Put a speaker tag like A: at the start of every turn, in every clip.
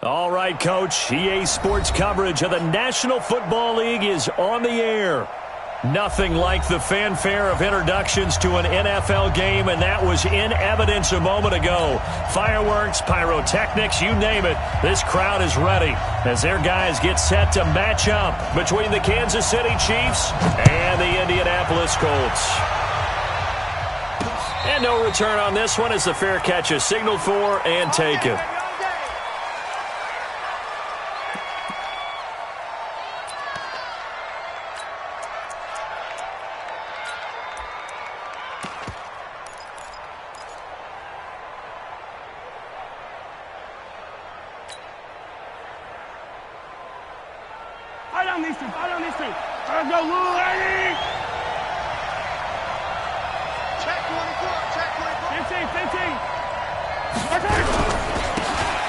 A: All right, Coach. EA Sports coverage of the National Football League is on the air. Nothing like the fanfare of introductions to an NFL game, and that was in evidence a moment ago. Fireworks, pyrotechnics, you name it. This crowd is ready as their guys get set to match up between the Kansas City Chiefs and the Indianapolis Colts. And no return on this one as the fair catch is signaled for and taken.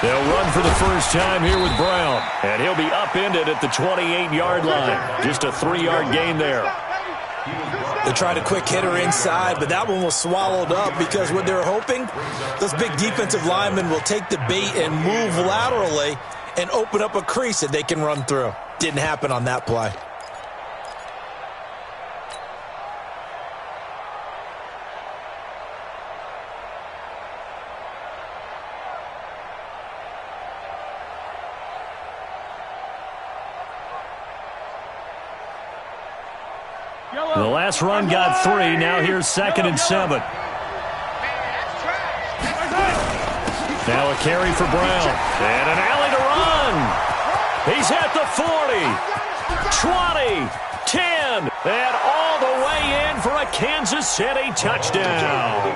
B: They'll run for the first time here with Brown.
A: And he'll be upended at the 28-yard line. Just a 3-yard gain there.
C: They tried a quick hitter inside, but that one was swallowed up because what they're hoping, those big defensive linemen will take the bait and move laterally and open up a crease that they can run through. Didn't happen on that play.
A: The last run got 3. Now here's 2nd and 7. Now a carry for Brown. And an alley to run. He's at the 40, 20, 10, and all the way in for a Kansas City touchdown.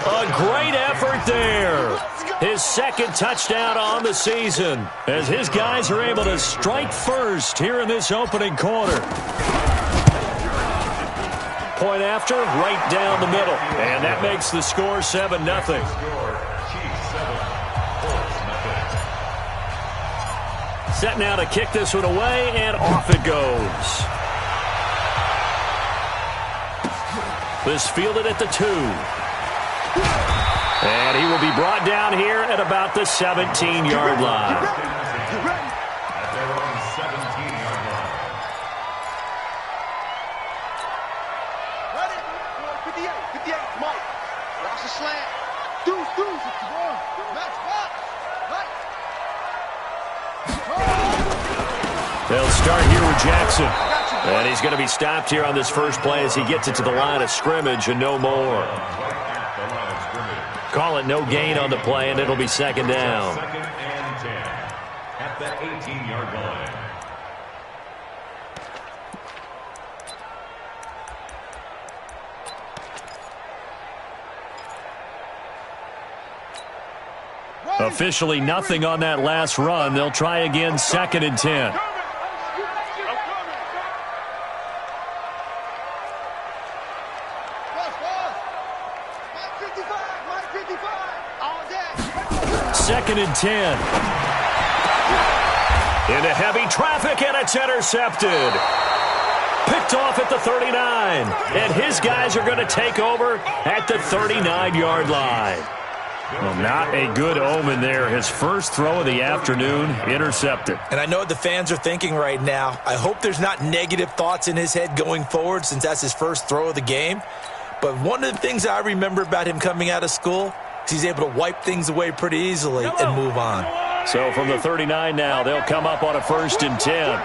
A: A great effort there. His 2nd touchdown on the season as his guys are able to strike first here in this opening quarter. Point after, right down the middle. And that makes the score 7-0. Set now to kick this one away, and off it goes. This fielded at the 2. And he will be brought down here at about the 17-yard line. They'll start here with Jackson. And he's going to be stopped here on this first play as he gets it to the line of scrimmage and no more. Call it no gain on the play, and it'll be 2nd down.
B: 2nd and 10 at the 18-yard line.
A: Officially nothing on that last run. They'll try again, 2nd and 10. Second and 10. Into heavy traffic, and it's intercepted. Picked off at the 39. And his guys are going to take over at the 39-yard line. Well, not a good omen there. His first throw of the afternoon, intercepted.
C: And I know what the fans are thinking right now. I hope there's not negative thoughts in his head going forward since that's his first throw of the game. But one of the things I remember about him coming out of school is he's able to wipe things away pretty easily and move on.
A: So from the 39 now, they'll come up on a 1st and 10.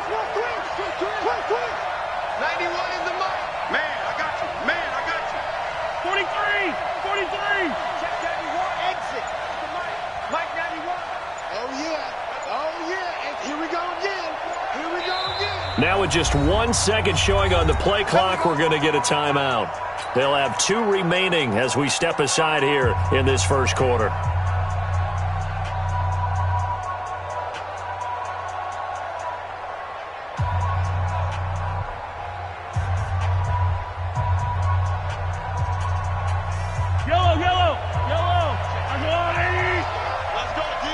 A: Now with just 1 second showing on the play clock, we're going to get a timeout. They'll have 2 remaining as we step aside here in this first quarter.
D: Yellow. Let's go, ladies. Let's go, D.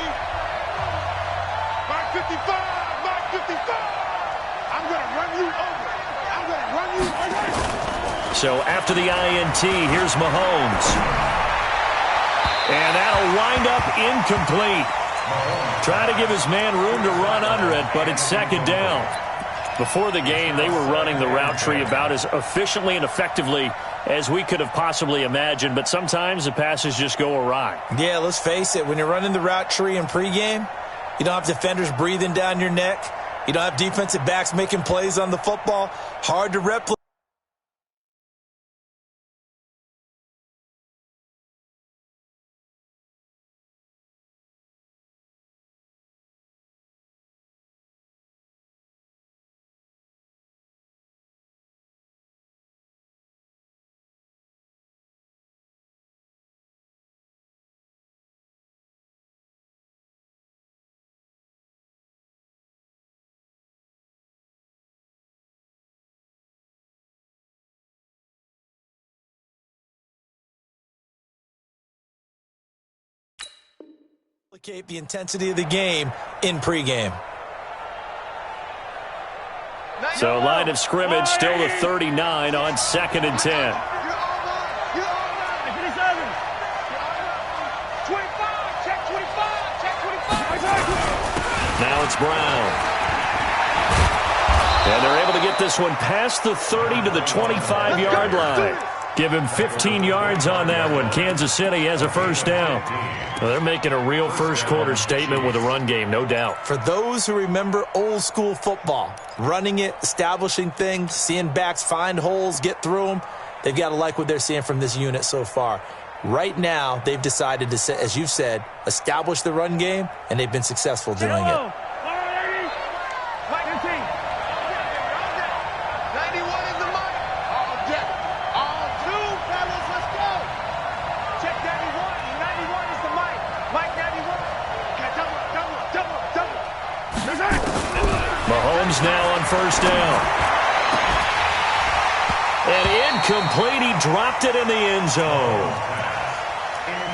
D: Mark 55. Mark 55. I'm going to run you over. I'm going to run you over.
A: So after the INT, here's Mahomes. And that'll wind up incomplete. Trying to give his man room to run under it, but it's second down. Before the game, they were running the route tree about as efficiently and effectively as we could have possibly imagined, but sometimes the passes just go awry.
C: Yeah, let's face it. When you're running the route tree in pregame, you don't have defenders breathing down your neck. You don't have defensive backs making plays on the football. Hard to replicate. The intensity of the game in pregame.
A: So line of scrimmage still to 39 on 2nd and 10. Now it's Brown. And they're able to get this one past the 30 to the 25-yard line. Give him 15 yards on that one. Kansas City has a first down. Well, they're making a real first-quarter statement with a run game, no doubt.
C: For those who remember old-school football, running it, establishing things, seeing backs find holes, get through them, they've got to like what they're seeing from this unit so far. Right now, they've decided to, as you've said, establish the run game, and they've been successful doing it.
A: Mahomes now on first down. And incomplete. He dropped it in the end zone.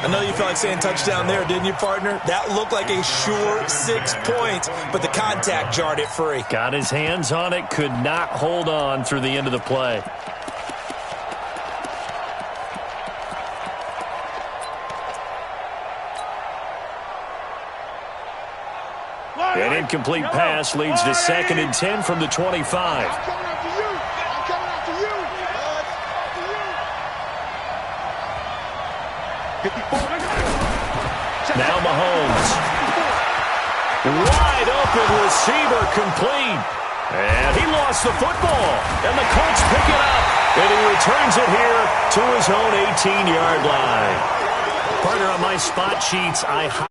C: I know you felt like saying touchdown there, didn't you, partner? That looked like a sure 6 points, but the contact jarred it free.
A: Got his hands on it, could not hold on through the end of the play. An incomplete pass leads to 2nd and 10 from the 25. Now Mahomes. Wide open receiver complete. And he lost the football. And the Colts pick it up. And he returns it here to his own 18-yard line. Partner, on my spot sheets, I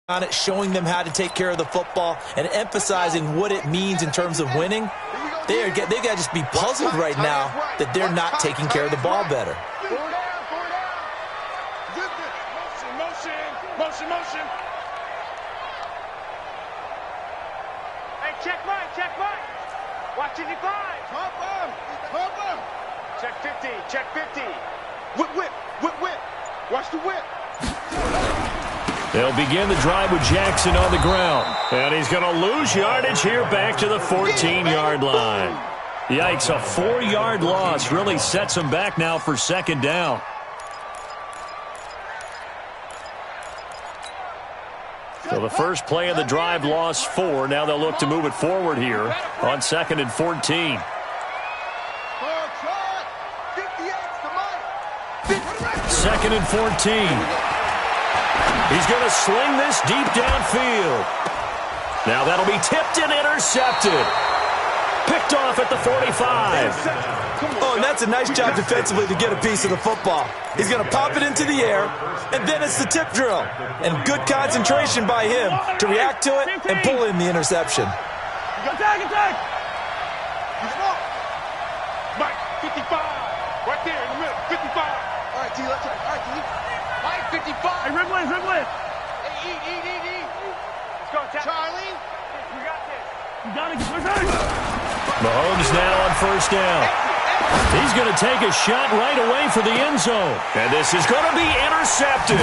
C: on it, showing them how to take care of the football and emphasizing what it means in terms of winning. They got to just be puzzled right now that they're not taking care of the ball better.
D: Motion. Hey, check Mike. Watch it, 5. Check 50. Whip. Watch the whip.
A: They'll begin the drive with Jackson on the ground. And he's going to lose yardage here back to the 14-yard line. Yikes, a 4-yard loss really sets him back now for second down. So the first play of the drive lost 4. Now they'll look to move it forward here on 2nd and 14. Second and 14. He's going to sling this deep downfield. Now that'll be tipped and intercepted. Picked off at the 45.
C: Oh, and that's a nice job defensively to get a piece of the football. He's going to pop it into the air, and then it's the tip drill. And good concentration by him to react to it and pull in the interception.
D: Attack! Mike, 55. Right there in the middle, 55. All right, T, let's try. All right, T. Mike, 55. Hey, Riblet. Hey, eat. Let's go, Charlie. You got this. You got it.
A: Mahomes now on first down. He's going to take a shot right away for the end zone. And this is going to be intercepted.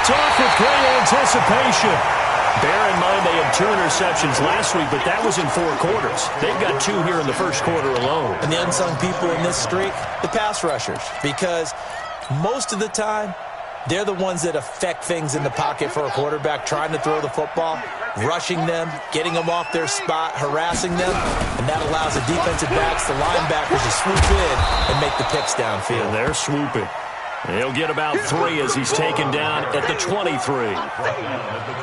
A: picked off with great anticipation. Bear in mind they had 2 interceptions last week, but that was in 4 quarters. They've got 2 here in the first quarter alone.
C: And the unsung people in this streak, the pass rushers, because most of the time, they're the ones that affect things in the pocket for a quarterback, trying to throw the football, rushing them, getting them off their spot, harassing them, and that allows the defensive backs, the linebackers, to swoop in and make the picks downfield.
A: And they're swooping. He'll get about 3 as he's taken down at the 23.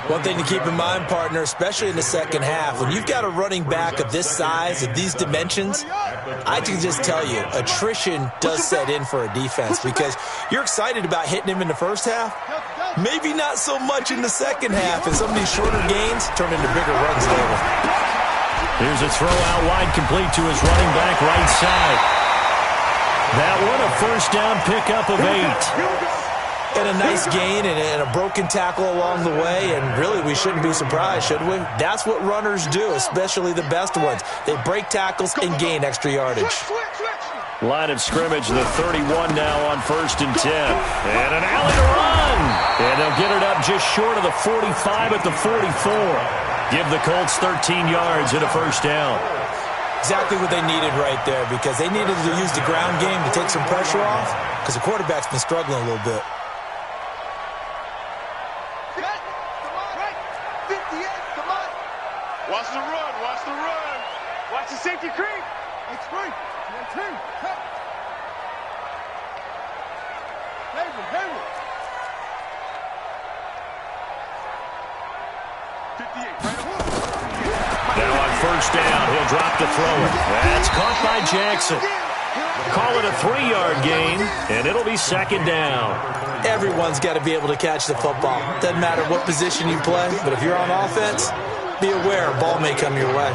C: One thing to keep in mind, partner, especially in the second half, when you've got a running back of this size, of these dimensions, I can just tell you, attrition does set in for a defense because you're excited about hitting him in the first half. Maybe not so much in the second half, and some of these shorter gains turn into bigger runs later.
A: Here's a throw out wide, complete to his running back right side. That one, a first down pickup of 8.
C: And a nice gain and a broken tackle along the way, and really we shouldn't be surprised, should we? That's what runners do, especially the best ones. They break tackles and gain extra yardage.
A: Line of scrimmage, the 31 now on 1st and 10. And an alley to run. And they'll get it up just short of the 45 at the 44. Give the Colts 13 yards and a first down.
C: Exactly what they needed right there, because they needed to use the ground game to take some pressure off, because the quarterback's been struggling a little bit.
D: Watch the run, watch the run. Watch the safety creep. It's free. 1, 2, cut. Hayward. 58, right away.
A: Now on first down, he'll drop to throw it. That's caught by Jackson. Call it a 3-yard gain, and it'll be 2nd down.
C: Everyone's got to be able to catch the football. Doesn't matter what position you play, but if you're on offense, be aware a ball may come your way.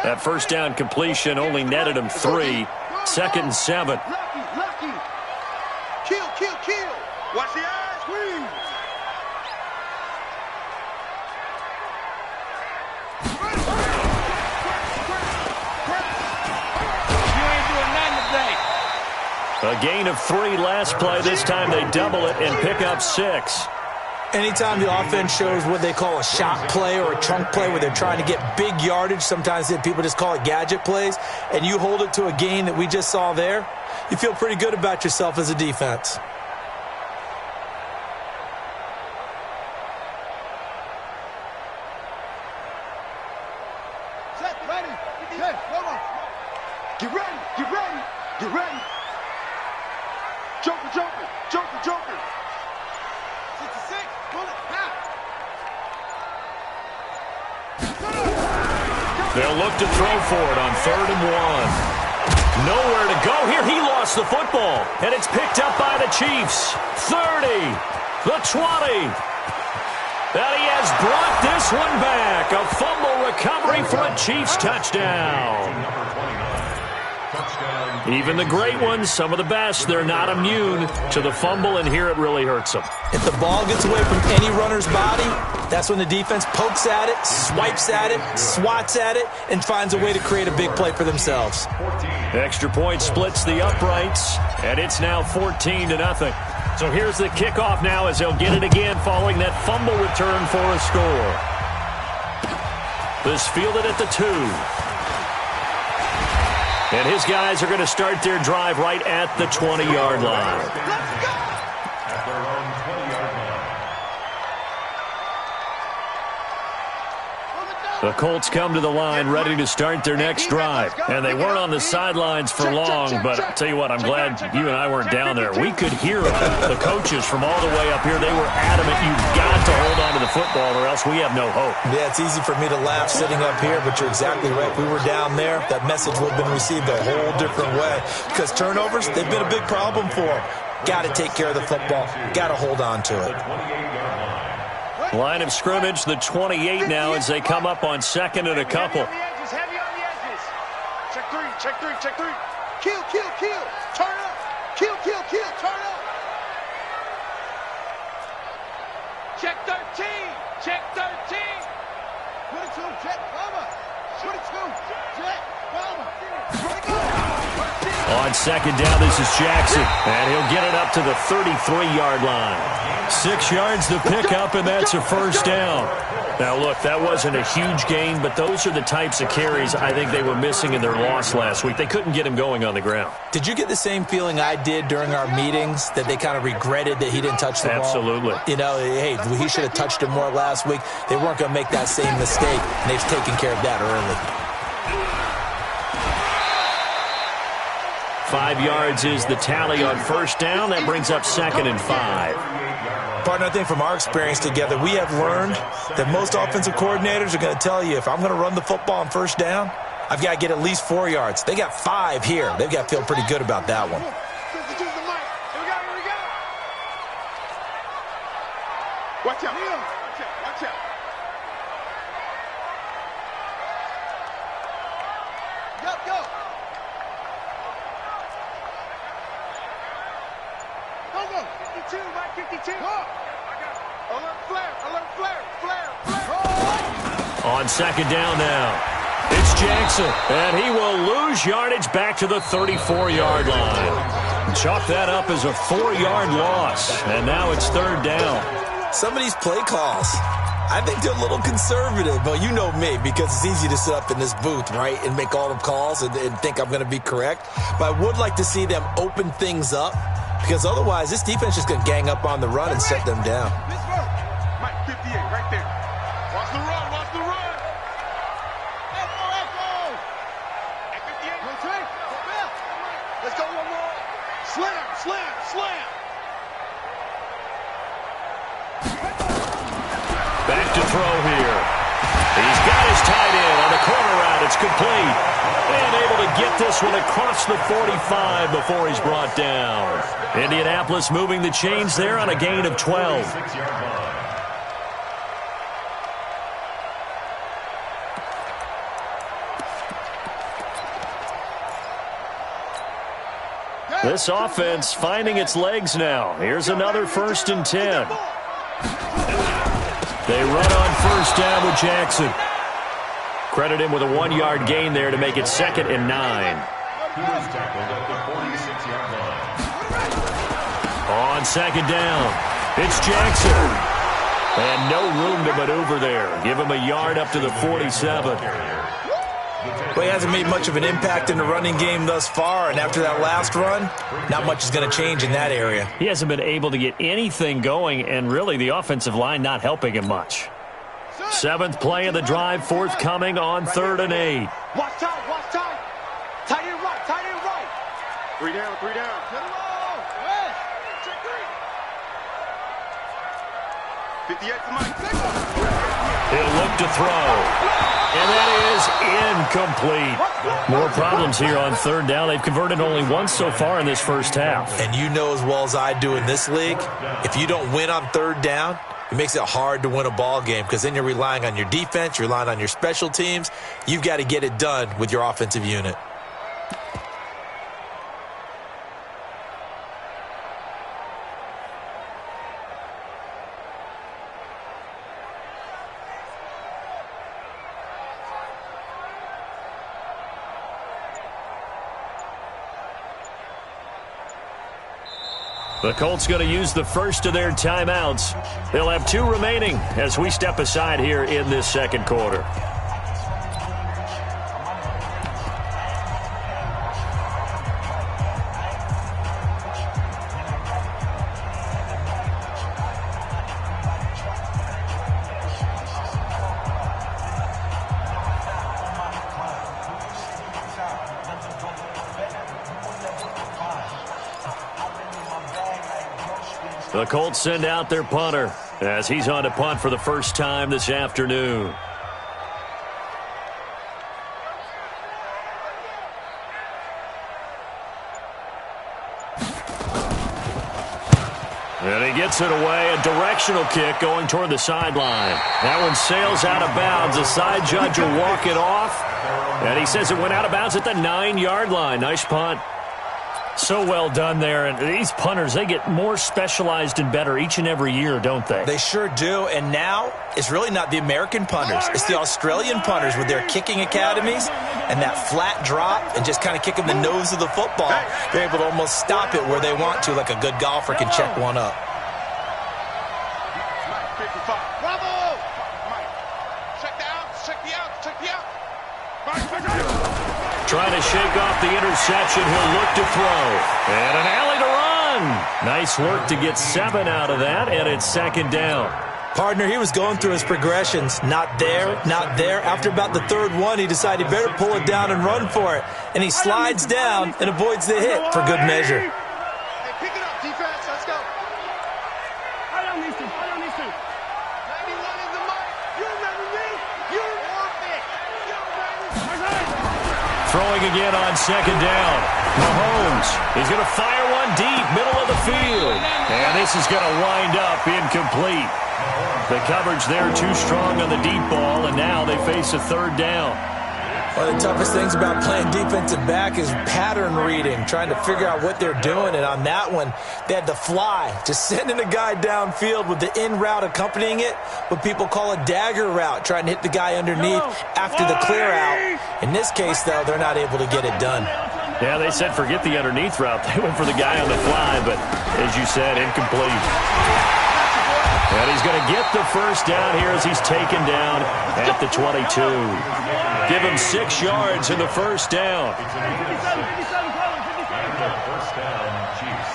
A: That first down completion only netted him 3. 2nd and 7.
D: Lucky. Kill. Watch the eyes, squeeze. You ain't doing nothing today.
A: A gain of 3 last play. This time they double it and pick up 6.
C: Anytime the offense shows what they call a shot play or a chunk play where they're trying to get big yardage, sometimes people just call it gadget plays, and you hold it to a gain that we just saw there, you feel pretty good about yourself as a defense.
D: Get ready. Joker. 66, bullet, half.
A: They'll look to throw for it on 3rd and 1. Nowhere to go here. He lost the football, and it's picked up by the Chiefs. 30, the 20. And he has brought this one back. A fumble recovery for a Chiefs touchdown. Even the great ones, some of the best, they're not immune to the fumble, and here it really hurts them.
C: If the ball gets away from any runner's body, that's when the defense pokes at it, swipes at it, swats at it, and finds a way to create a big play for themselves.
A: Extra point splits the uprights, and it's now 14-0. So here's the kickoff now as they'll get it again following that fumble return for a score. This fielded at the 2. And his guys are going to start their drive right at the 20-yard line.
D: Let's go!
B: At their own 20-yard line.
A: The Colts come to the line ready to start their next drive. And they weren't on the sidelines for long, but I'll tell you what, I'm glad you and I weren't down there. We could hear the coaches from all the way up here. They were adamant, you've got to hold on to the football or else we have no hope.
C: Yeah, it's easy for me to laugh sitting up here, but you're exactly right. If we were down there, that message would have been received a whole different way. Because turnovers, they've been a big problem for them. Got to take care of the football. Got to hold on to it.
A: Line of scrimmage, the 28 now as they come up on 2nd and a couple.
D: Heavy on the edges. Check three. Kill. Turn up. Kill. Turn up. Check 13. 22, check, Palmer. 22, check, Palmer.
A: On second down, this is Jackson. And he'll get it up to the 33-yard line. 6 yards to pick up, and that's a first down. Now, look, that wasn't a huge gain, but those are the types of carries I think they were missing in their loss last week. They couldn't get him going on the ground.
C: Did you get the same feeling I did during our meetings, that they kind of regretted that he didn't touch the ball?
A: Absolutely.
C: You know, hey, he should have touched it more last week. They weren't going to make that same mistake, and they've taken care of that early.
A: 5 yards is the tally on first down. That brings up 2nd and 5.
C: Partner, I think from our experience together, we have learned that most offensive coordinators are going to tell you, if I'm going to run the football on first down, I've got to get at least 4 yards. They got 5 here. They've got to feel pretty good about that one.
D: Watch out. Watch out. Go. Go. 52, right 52. Alert flare.
A: On second down now, it's Jackson, and he will lose yardage back to the 34-yard line. Chalk that up as a 4-yard loss, and now it's 3rd down.
C: Some of these play calls, I think they're a little conservative. But you know me, because it's easy to sit up in this booth, right, and make all the calls and think I'm going to be correct. But I would like to see them open things up, because otherwise this defense is going to gang up on the run and shut them down.
D: Mike, 58, right there. Watch the run. Echo. At 58. Let's go one more. Slam.
A: Back to throw here. He's got his tight end on the corner route. It's complete. And able to get this one across the 45 before he's brought down. Indianapolis moving the chains there on a gain of 12. This offense finding its legs now. Here's another 1st and 10. They run on first down with Jackson. Credit him with a 1-yard gain there to make it 2nd and 9. On second down, it's Jackson. And no room to maneuver there. Give him a yard up to the 47.
C: Well, he hasn't made much of an impact in the running game thus far, and after that last run, not much is going to change in that area.
A: He hasn't been able to get anything going, and really the offensive line not helping him much. 7th play of the drive, forthcoming on 3rd and 8.
D: Watch time. Tight end right. 3 down. Hit him all. Yes. Check 3. 58 to Mike.
A: He'll look to throw. And that is incomplete. More problems here on 3rd down. They've converted only once so far in this first half.
C: And you know as well as I do in this league, if you don't win on 3rd down, it makes it hard to win a ball game, because then you're relying on your defense, you're relying on your special teams. You've got to get it done with your offensive unit.
A: The Colts going to use the first of their timeouts. They'll have 2 remaining as we step aside here in this 2nd quarter. The Colts send out their punter as he's on to punt for the first time this afternoon. And he gets it away, a directional kick going toward the sideline. That one sails out of bounds. The side judge will walk it off. And he says it went out of bounds at the 9-yard line. Nice punt. So well done there. And these punters, they get more specialized and better each and every year, don't they?
C: They sure do. And now it's really not the American punters. It's the Australian punters with their kicking academies and that flat drop and just kind of kicking the nose of the football. They're able to almost stop it where they want to, like a good golfer can check one up.
D: Bravo! Check the outs, check the outs, check the outs.
A: Trying to shake off the interception. He'll look to throw. And an alley to run. Nice work to get 7 out of that, and it's second down.
C: Partner, he was going through his progressions. Not there, not there. After about the third one, he decided he better pull it down and run for it. And he slides down and avoids the hit for good measure.
D: Hey, pick it up, defense. Let's go. I don't need to. 91 is the mic. You remember me? You're perfect.
A: Throwing again on second down. Mahomes is going to fire one deep, middle of the field. And this is going to wind up incomplete. The coverage there too strong on the deep ball, and now they face a third down.
C: One of the toughest things about playing defensive back is pattern reading, trying to figure out what they're doing. And on that one, they had to fly, just sending a guy downfield with the in route accompanying it, what people call a dagger route, trying to hit the guy underneath after the clear out. In this case, though, they're not able to get it done.
A: Yeah, they said forget the underneath route. They went for the guy on the fly, but as you said, incomplete. And he's going to get the first down here as he's taken down at the 22. Give him 6 yards in the first down.
B: First down, Chiefs.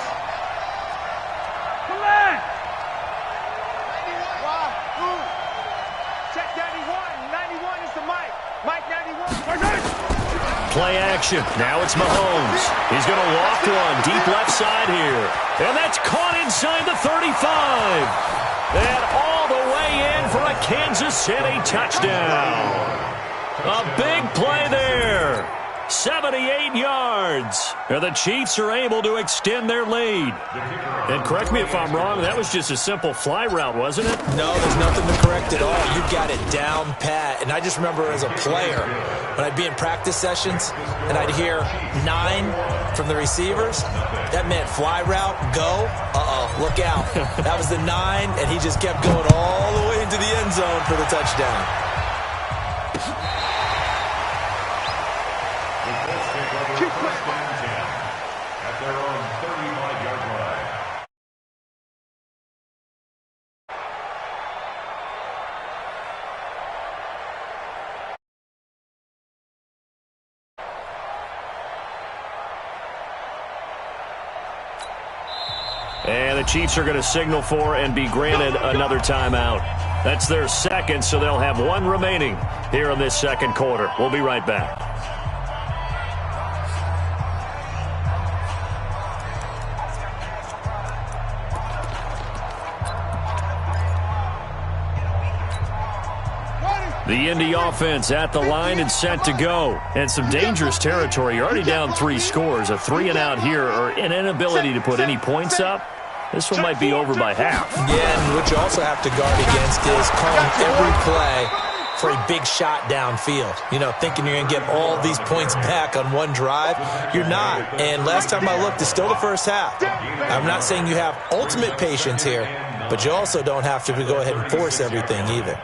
D: Come on. 91. Check 91. 91 is the mic. Mike 91.
A: Play action. Now it's Mahomes. He's going to walk one deep left side here. And that's caught inside the 35. And all the way in for a Kansas City touchdown. A big play there. 78 yards. And the Chiefs are able to extend their lead. And correct me if I'm wrong, that was just a simple fly route, wasn't it?
C: No, there's nothing to correct at all. You got it down pat. And I just remember as a player, when I'd be in practice sessions and I'd hear 9 from the receivers, that meant fly route, go, look out. That was the 9, and he just kept going all the way into the end zone for the touchdown.
B: At their own 35-yard line.
A: And the Chiefs are going to signal for and be granted another timeout. That's their second, so they'll have 1 remaining here in this second quarter. We'll be right back. The Indy offense at the line and set to go. And some dangerous territory. You're already down 3 scores. A 3 and out here, or an inability to put any points up. This one might be over by half.
C: Yeah, and what you also have to guard against is calling every play for a big shot downfield. You know, thinking you're going to get all these points back on one drive. You're not. And last time I looked, it's still the first half. I'm not saying you have ultimate patience here, but you also don't have to go ahead and force everything either.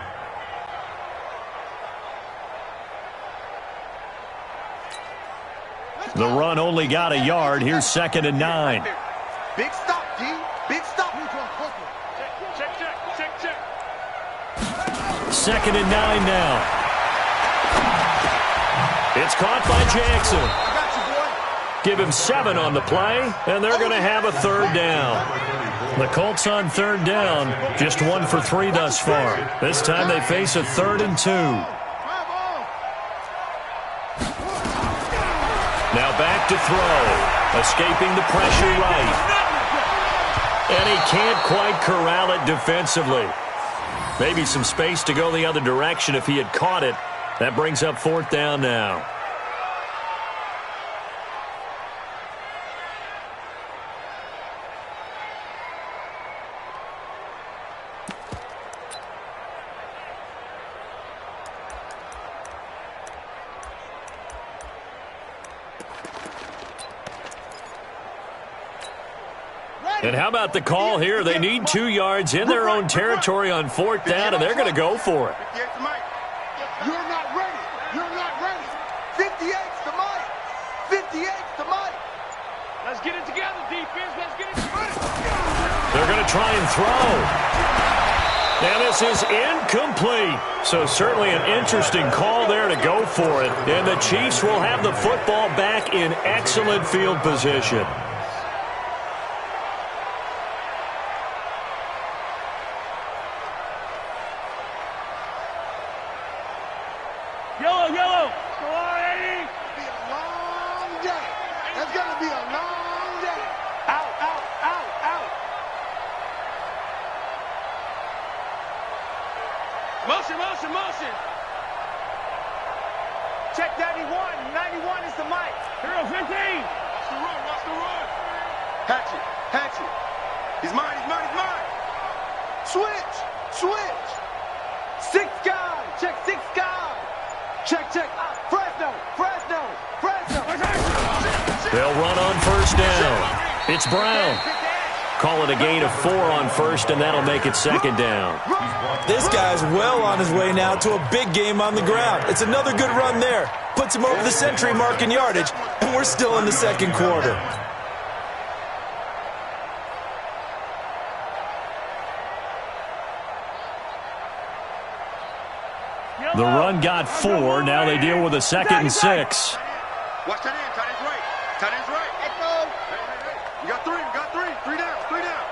A: The run only got a yard. Here's 2nd and 9.
D: Big stop, D. Big stop. Check.
A: 2nd and 9 now. It's caught by Jackson.
D: I got you, boy.
A: Give him 7 on the play, and they're going to have a third down. The Colts on third down, just 1 for 3 thus far. This time they face a 3rd and 2. Now back to throw. Escaping the pressure right. And he can't quite corral it defensively. Maybe some space to go the other direction if he had caught it. That brings up 4th down now. And how about the call here? They need 2 yards in their own territory on 4th down, and they're going to go for it.
D: You're not ready. You're not ready. 58's the Mike. 58's the Mike. Let's get it together, defense. Let's get it together.
A: They're going to try and throw. And this is incomplete. So certainly an interesting call there to go for it. And the Chiefs will have the football back in excellent field position.
D: Yellow, yellow. Come on, Eddie. Be a long day. It's going to be a long day. Out, out, out, out. Motion, motion, motion. Check 91. 91 is the mic. Hero 15. Watch the run, watch the run. Hatchet, hatchet. He's mine, he's mine, he's mine. Switch, switch. 6 guard. Check 6 guard. Check, check. Fresno, Fresno, Fresno.
A: They'll run on 1st down. It's Brown. Call it a gain of 4 on 1st, and that'll make it 2nd down.
C: This guy's well on his way now to a big game on the ground. It's another good run there. Puts him over the century mark in yardage, and we're still in the 2nd quarter.
A: The run got 4. Now they deal with a 2nd and 6.
D: Watch tight end. Tight end's right. Tight end's right. Echo. You got 3. You got 3. 3 down. 3 down.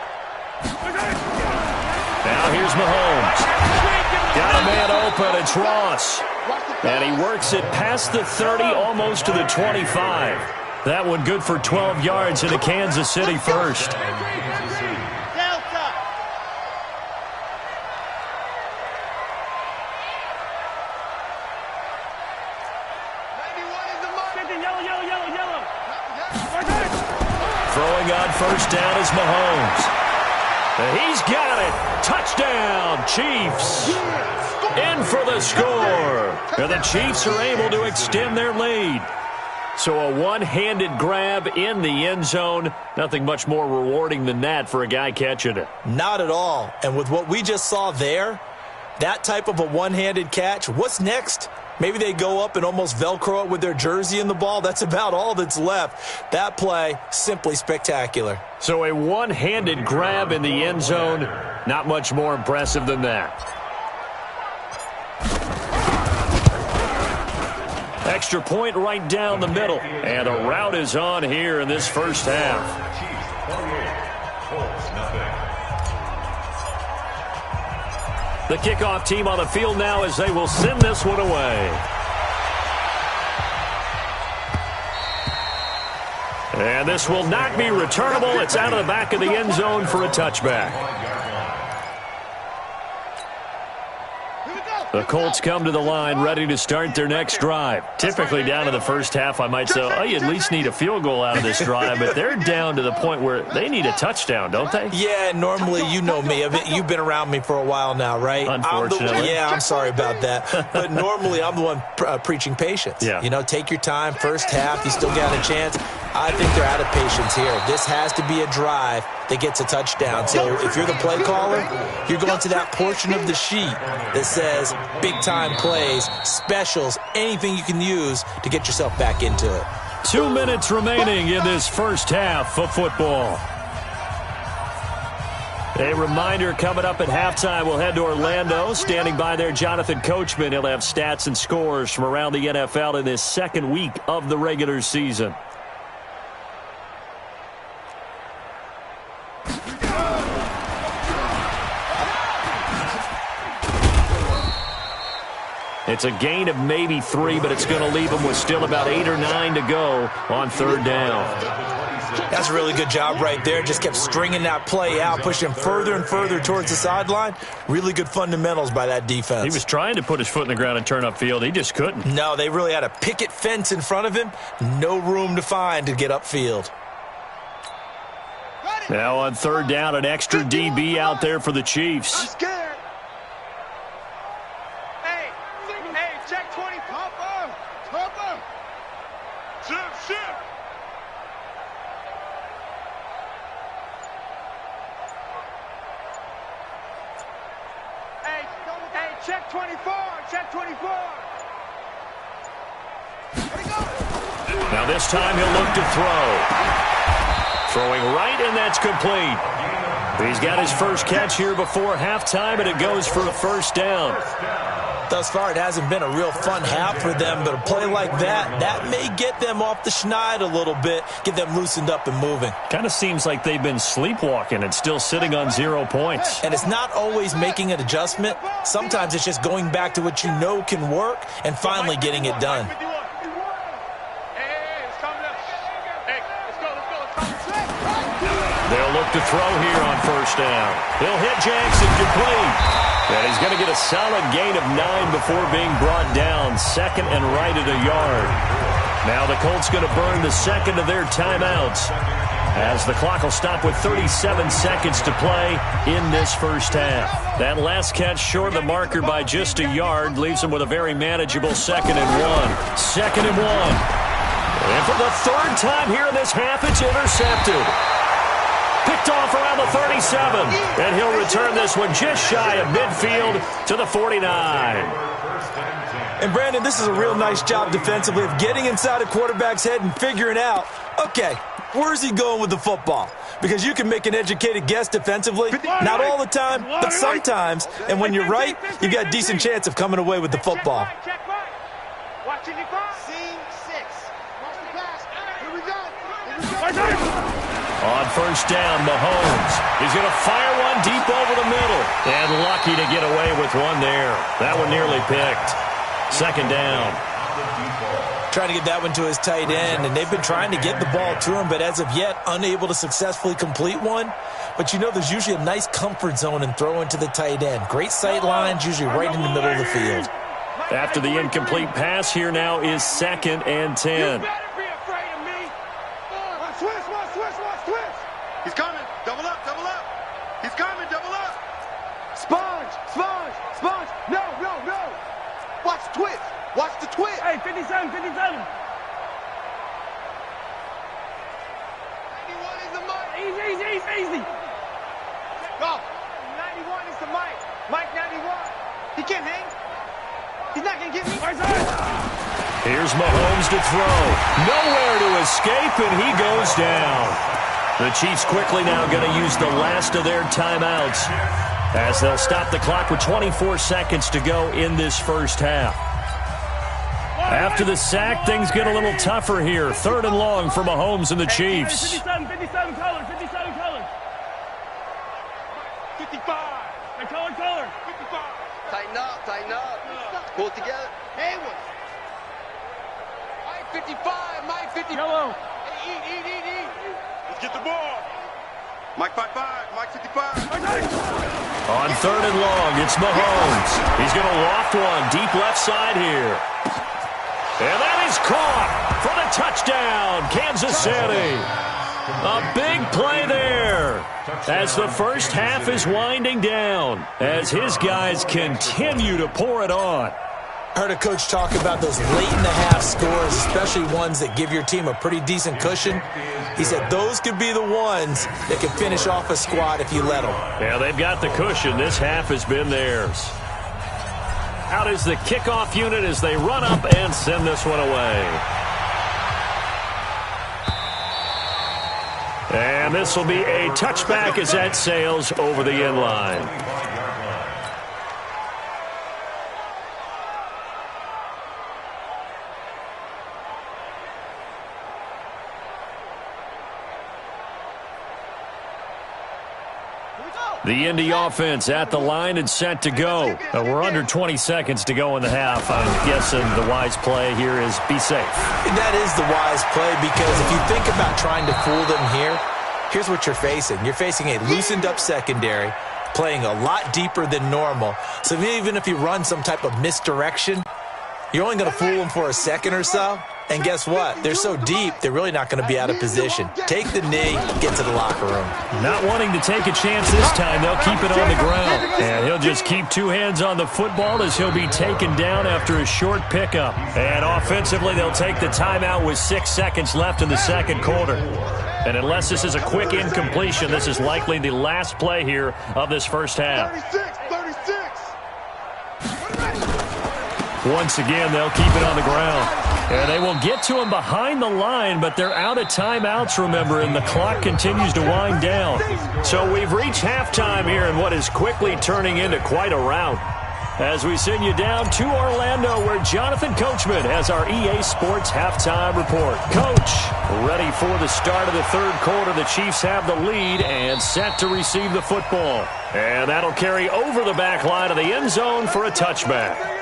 A: Now here's Mahomes. Got a man open. It's Ross. And he works it past the 30, almost to the 25. That one good for 12 yards into Kansas City first. Throwing on 1st down is Mahomes. He's got it. Touchdown, Chiefs. In for the score. And the Chiefs are able to extend their lead. So a one-handed grab in the end zone. Nothing much more rewarding than that for a guy catching it.
C: Not at all. And with what we just saw there, that type of a one-handed catch, what's next? Maybe they go up and almost Velcro it with their jersey in the ball. That's about all that's left. That play, simply spectacular.
A: So a one-handed grab in the end zone, not much more impressive than that. Extra point right down the middle. And a route is on here in this first half. The kickoff team on the field now as they will send this one away. And this will not be returnable. It's out of the back of the end zone for a touchback. The Colts come to the line ready to start their next drive. Typically down to the first half, I might say, oh, you at least need a field goal out of this drive, but they're down to the point where they need a touchdown, don't they?
C: Yeah, normally, you know me. You've been around me for a while now, right?
A: Unfortunately.
C: I'm sorry about that. But normally, I'm the one preaching patience.
A: Yeah.
C: You know, take your time. First half, you still got a chance. I think they're out of patience here. This has to be a drive that gets a touchdown. So if you're the play caller, you're going to that portion of the sheet that says big-time plays, specials, anything you can use to get yourself back into it.
A: 2 minutes remaining in this first half of football. A reminder coming up at halftime, we'll head to Orlando. Standing by there, Jonathan Coachman. He'll have stats and scores from around the NFL in this second week of the regular season. It's a gain of maybe 3, but it's going to leave them with still about 8 or 9 to go on 3rd down.
C: That's a really good job right there. Just kept stringing that play out, pushing further and further towards the sideline. Really good fundamentals by that defense. He
A: was trying to put his foot in the ground and turn upfield. He just couldn't.
C: No, they really had a picket fence in front of him. No room to find to get upfield.
A: Now on 3rd down, an extra DB out there for the Chiefs.
D: Check 24. Check 24.
A: Now this time he'll look to throw. Throwing right, and that's complete. He's got his first catch here before halftime, and it goes for a first down.
C: Thus far, it hasn't been a real fun half for them, but a play like that may get them off the schneid a little bit, get them loosened up and moving.
A: Kind of seems like they've been sleepwalking and still sitting on 0 points.
C: And it's not always making an adjustment. Sometimes it's just going back to what you know can work and finally getting it done.
A: They'll look to throw here on first down. He'll hit Jackson complete. And he's going to get a solid gain of 9 before being brought down. Second and right at a yard. Now the Colts going to burn the second of their timeouts, as the clock will stop with 37 seconds to play in this first half. That last catch short of the marker by just a yard leaves them with a very manageable 2nd and 1. 2nd and 1. And for the third time here in this half, it's intercepted. Picked off around the 37. And he'll return this one just shy of midfield to the 49.
C: And Brandon, this is a real nice job defensively of getting inside a quarterback's head and figuring out, okay, where's he going with the football? Because you can make an educated guess defensively, not all the time, but sometimes. And when you're right, you've got a decent chance of coming away with the football.
D: Watch it, Scene 6. Watch the pass. Here we go.
A: On first down, Mahomes. He's going to fire one deep over the middle. And lucky to get away with one there. That one nearly picked. 2nd down.
C: Trying to get that one to his tight end, and they've been trying to get the ball to him, but as of yet, unable to successfully complete one. But you know there's usually a nice comfort zone in throwing to the tight end. Great sight lines, usually right in the middle of the field.
A: After the incomplete pass, here now is 2nd and 10.
D: He's coming. Double up, double up. He's coming, double up. Sponge, sponge, sponge. No, no, no. Watch the twist. Watch the twist. Hey, 57, 57. 91 is the mic. Easy. Go. 91 is the mic. Mike 91. He can't hang. He's not going to get me.
A: Here's Mahomes to throw. Nowhere to escape, and he goes down. The Chiefs quickly now going to use the last of their timeouts, as they'll stop the clock with 24 seconds to go in this first half. After the sack, things get a little tougher here. 3rd and long for Mahomes and the Chiefs.
D: 57 colors, 57 colors. 55. And color. 55. Tighten up. Pull it together. Hayward. Mike 55, Mike 50. Yellow. Eat. Let's get the ball. Mike 55, Mike 55.
A: On 3rd and long, it's Mahomes. He's going to loft one deep left side here. And that is caught for the touchdown, Kansas City. A big play there as the first half is winding down, as his guys continue to pour it on.
C: Heard a coach talk about those late-in-the-half scores, especially ones that give your team a pretty decent cushion. He said those could be the ones that can finish off a squad if you let them.
A: Yeah, they've got the cushion. This half has been theirs. Out is the kickoff unit as they run up and send this one away. And this will be a touchback as that sails over the end line. The Indy offense at the line and set to go. We're under 20 seconds to go in the half. I'm guessing the wise play here is be safe.
C: That is the wise play, because if you think about trying to fool them here, here's what you're facing. You're facing a loosened up secondary, playing a lot deeper than normal. So even if you run some type of misdirection, you're only going to fool them for a second or so. And guess what? They're so deep, they're really not going to be out of position. Take the knee, get to the locker room.
A: Not wanting to take a chance this time, they'll keep it on the ground. And he'll just keep two hands on the football as he'll be taken down after a short pickup. And offensively, they'll take the timeout with 6 seconds left in the second quarter. And unless this is a quick incompletion, this is likely the last play here of this first half.
D: 36.
A: Once again, they'll keep it on the ground. And they will get to him behind the line, but they're out of timeouts, remember, and the clock continues to wind down. So we've reached halftime here in what is quickly turning into quite a rout. As we send you down to Orlando, where Jonathan Coachman has our EA Sports halftime report. Coach, ready for the start of the third quarter. The Chiefs have the lead and set to receive the football. And that'll carry over the back line of the end zone for a touchback.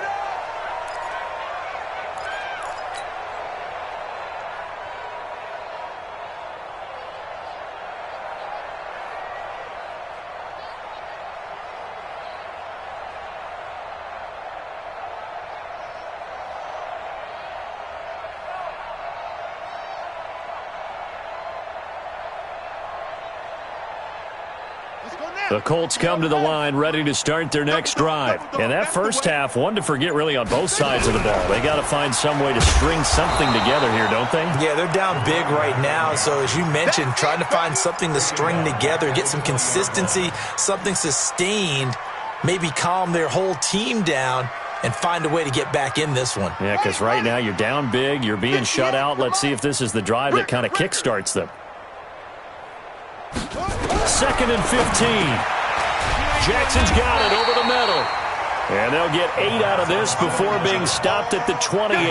A: The Colts come to the line ready to start their next drive. And that first half, one to forget really on both sides of the ball. They got to find some way to string something together here, don't they?
C: Yeah, they're down big right now. So as you mentioned, trying to find something to string together, get some consistency, something sustained, maybe calm their whole team down and find a way to get back in this one.
A: Yeah, because right now you're down big, you're being shut out. Let's see if this is the drive that kind of kickstarts them. 2nd and 15. Jackson's got it over the middle. And they'll get 8 out of this before being stopped at the 28.
B: It's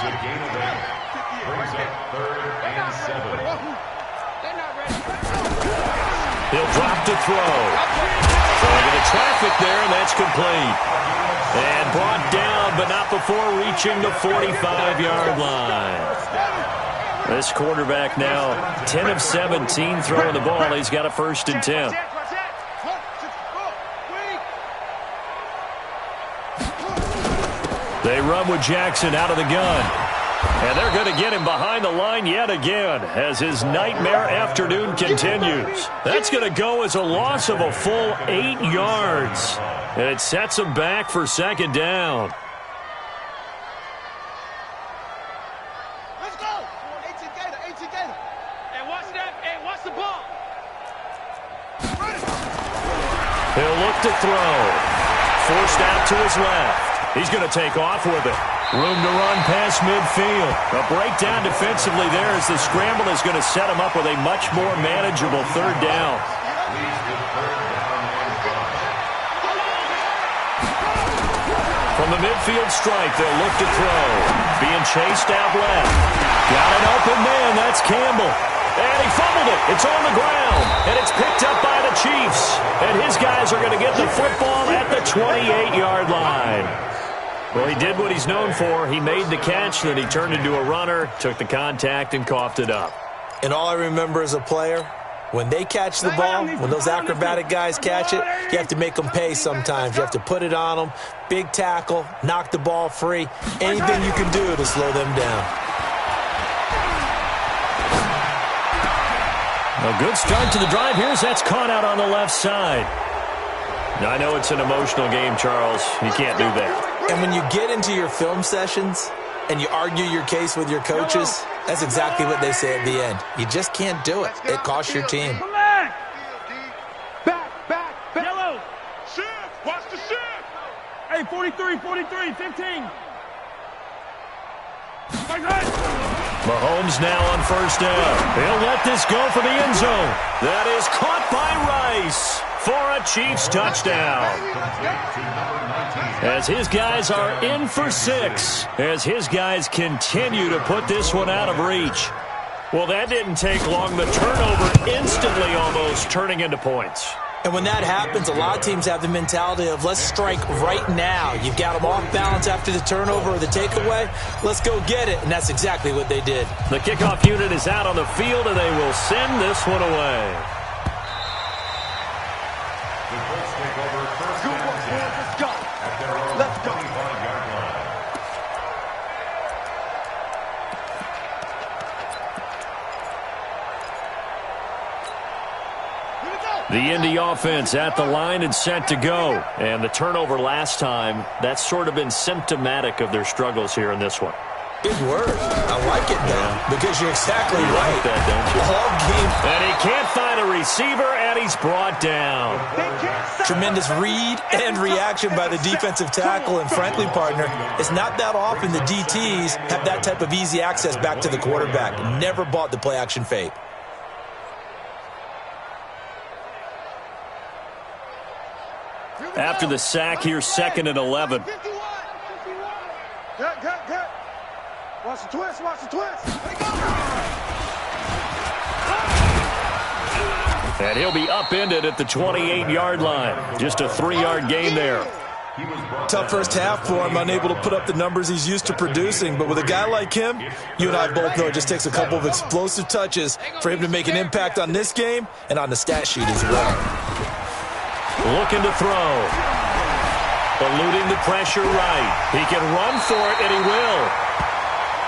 B: a gain of 8. Brings up 3rd and 7.
A: He'll drop to throw. Throwing into traffic there, and that's complete. And brought down, but not before reaching the 45-yard line. This quarterback now 10 of 17 throwing the ball. He's got a 1st and 10. They run with Jackson out of the gun. And they're going to get him behind the line yet again as his nightmare afternoon continues. That's going to go as a loss of a full 8 yards. And it sets him back for 2nd down. He'll look to throw. Forced out to his left. He's going to take off with it. Room to run past midfield. A breakdown defensively there as the scramble is going to set him up with a much more manageable 3rd down. From the midfield stripe, they'll look to throw. Being chased out left. Got an open man. That's Campbell. And he fumbled it. It's on the ground. And it's picked up by the Chiefs. And his guys are going to get the football at the 28-yard line. Well, he did what he's known for. He made the catch, then he turned into a runner, took the contact, and coughed it up.
C: And all I remember as a player, when they catch the ball, when those acrobatic guys catch it, you have to make them pay sometimes. You have to put it on them. Big tackle, knock the ball free. Anything you can do to slow them down.
A: A good start to the drive here as that's caught out on the left side. Now, I know it's an emotional game, Charles. You can't do that.
C: And when you get into your film sessions and you argue your case with your coaches, that's exactly what they say at the end. You just can't do it. It costs your team.
D: Back. Yellow. Shift. Watch the shift. Hey, 43, 15.
A: Mahomes now on 1st down. He'll let this go for the end zone. That is caught by Rice for a Chiefs touchdown. As his guys are in for 6. As his guys continue to put this one out of reach. Well, that didn't take long. The turnover instantly almost turning into points.
C: And when that happens, a lot of teams have the mentality of let's strike right now. You've got them off balance after the turnover or the takeaway. Let's go get it. And that's exactly what they did.
A: The kickoff unit is out on the field, and they will send this one away.
B: The Colts take over 1st and 10 at their own 25-yard line.
A: The Indy offense at the line and set to go. And the turnover last time, that's sort of been symptomatic of their struggles here in this one.
C: Big word. I like it, though, because you're exactly
A: you
C: right.
A: Like that, don't you?
C: All game.
A: And he can't find a the receiver, and he's brought down.
C: Tremendous read and reaction by the defensive tackle, and frankly, partner, it's not that often the DTs have that type of easy access back to the quarterback. Never bought the play-action fake.
A: After the sack, here's 2nd and 11.
D: Good. Watch the twist, watch the twist.
A: And he'll be upended at the 28-yard line. Just a 3-yard gain there.
C: Tough first half for him, unable to put up the numbers he's used to producing. But with a guy like him, you and I both know it just takes a couple of explosive touches for him to make an impact on this game and on the stat sheet as well.
A: Looking to throw. Eluding the pressure right. He can run for it, and he will.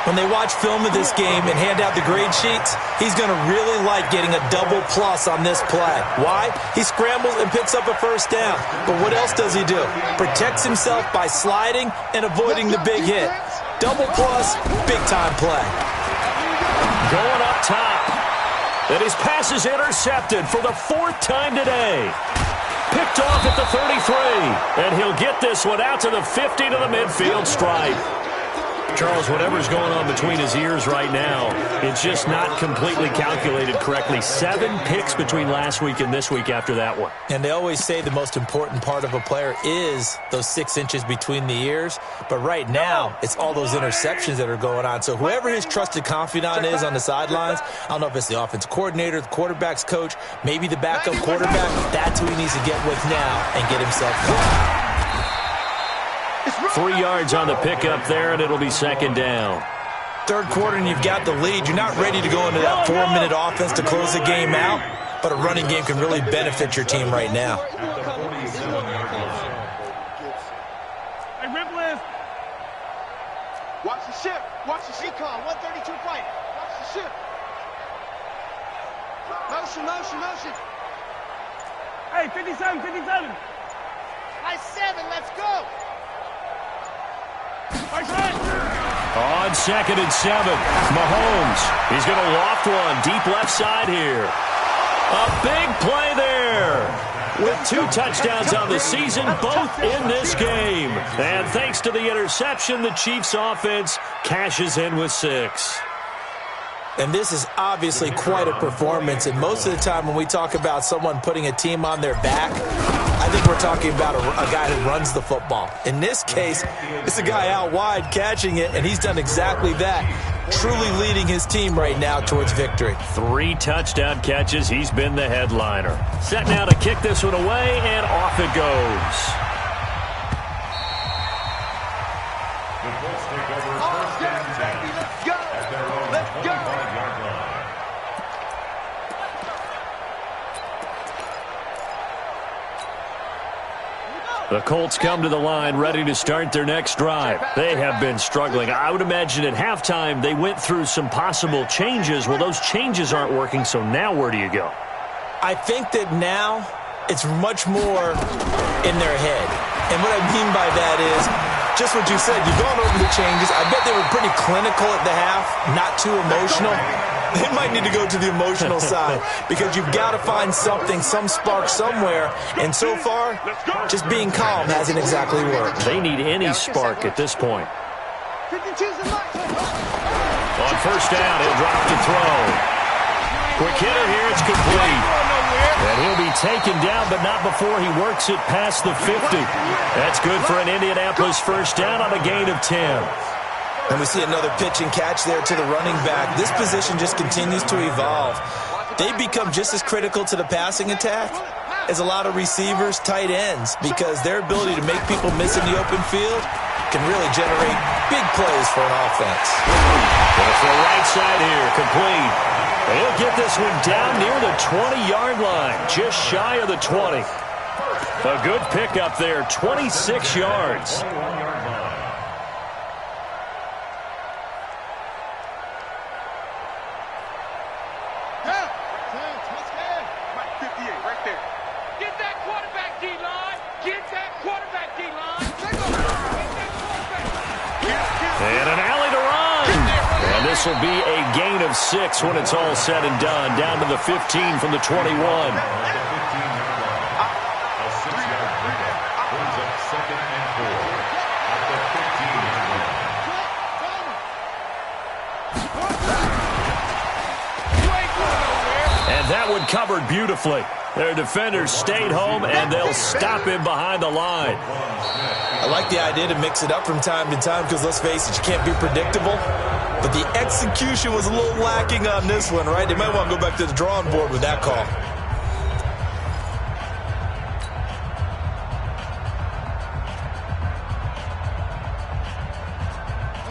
C: When they watch film of this game and hand out the grade sheets, he's going to really like getting a double plus on this play. Why? He scrambles and picks up a first down. But what else does he do? Protects himself by sliding and avoiding the big hit. Double plus, big-time play.
A: Going up top. And his pass is intercepted for the 4th time today. Picked off at the 33. And he'll get this one out to the 50 to the midfield stripe. Charles, whatever's going on between his ears right now, it's just not completely calculated correctly. 7 picks between last week and this week after that one.
C: And they always say the most important part of a player is those 6 inches between the ears. But right now, it's all those interceptions that are going on. So whoever his trusted confidant is on the sidelines, I don't know if it's the offense coordinator, the quarterback's coach, maybe the backup quarterback, that's who he needs to get with now and get himself going.
A: 3 yards on the pickup there, and it'll be 2nd down.
C: Third quarter, and you've got the lead. You're not ready to go into that 4-minute offense to close the game out, but a running game can really benefit your team right now.
D: Hey, Ripley. Watch the ship. Watch the recon. 132 flight. Watch the ship. Motion. Hey, 57. High 7, let's go.
A: On 2nd and 7, Mahomes. He's going to loft one deep left side here. A big play there. With 2 touchdowns on the season, both in this game. And thanks to the interception, the Chiefs offense cashes in with 6.
C: And this is obviously quite a performance. And most of the time when we talk about someone putting a team on their back, I think we're talking about a guy who runs the football. In this case, it's a guy out wide catching it, and he's done exactly that, truly leading his team right now towards victory. 3
A: touchdown catches. He's been the headliner. Set now to kick this one away, and off it goes.
B: The Colts take over 1st and 10.
D: Let's go. Let's go.
A: The Colts come to the line ready to start their next drive. They have been struggling. I would imagine at halftime they went through some possible changes. Well, those changes aren't working, so now where do you go?
C: I think that now it's much more in their head. And what I mean by that is just what you said. You've gone over the changes. I bet they were pretty clinical at the half, not too emotional. They might need to go to the emotional side because you've got to find something, some spark somewhere. And so far, just being calm hasn't exactly worked.
A: They need any spark at this point. On 1st down, he'll drop to throw. Quick hitter here, it's complete. And he'll be taken down, but not before he works it past the 50. That's good for an Indianapolis 1st down on a gain of 10.
C: And we see another pitch and catch there to the running back. This position just continues to evolve. They become just as critical to the passing attack as a lot of receivers, tight ends, because their ability to make people miss in the open field can really generate big plays for an offense.
A: It's the right side here, complete. And he'll get this one down near the 20-yard line, just shy of the 20. A good pickup there, 26 yards. this will be a gain of 6 when it's all said and done. Down to the 15 from the 21. And that one covered beautifully. Their defenders stayed home, and they'll stop him behind the line.
C: I like the idea to mix it up from time to time because, let's face it, you can't be predictable. But the execution was a little lacking on this one, right? They might want to go back to the drawing board with that call.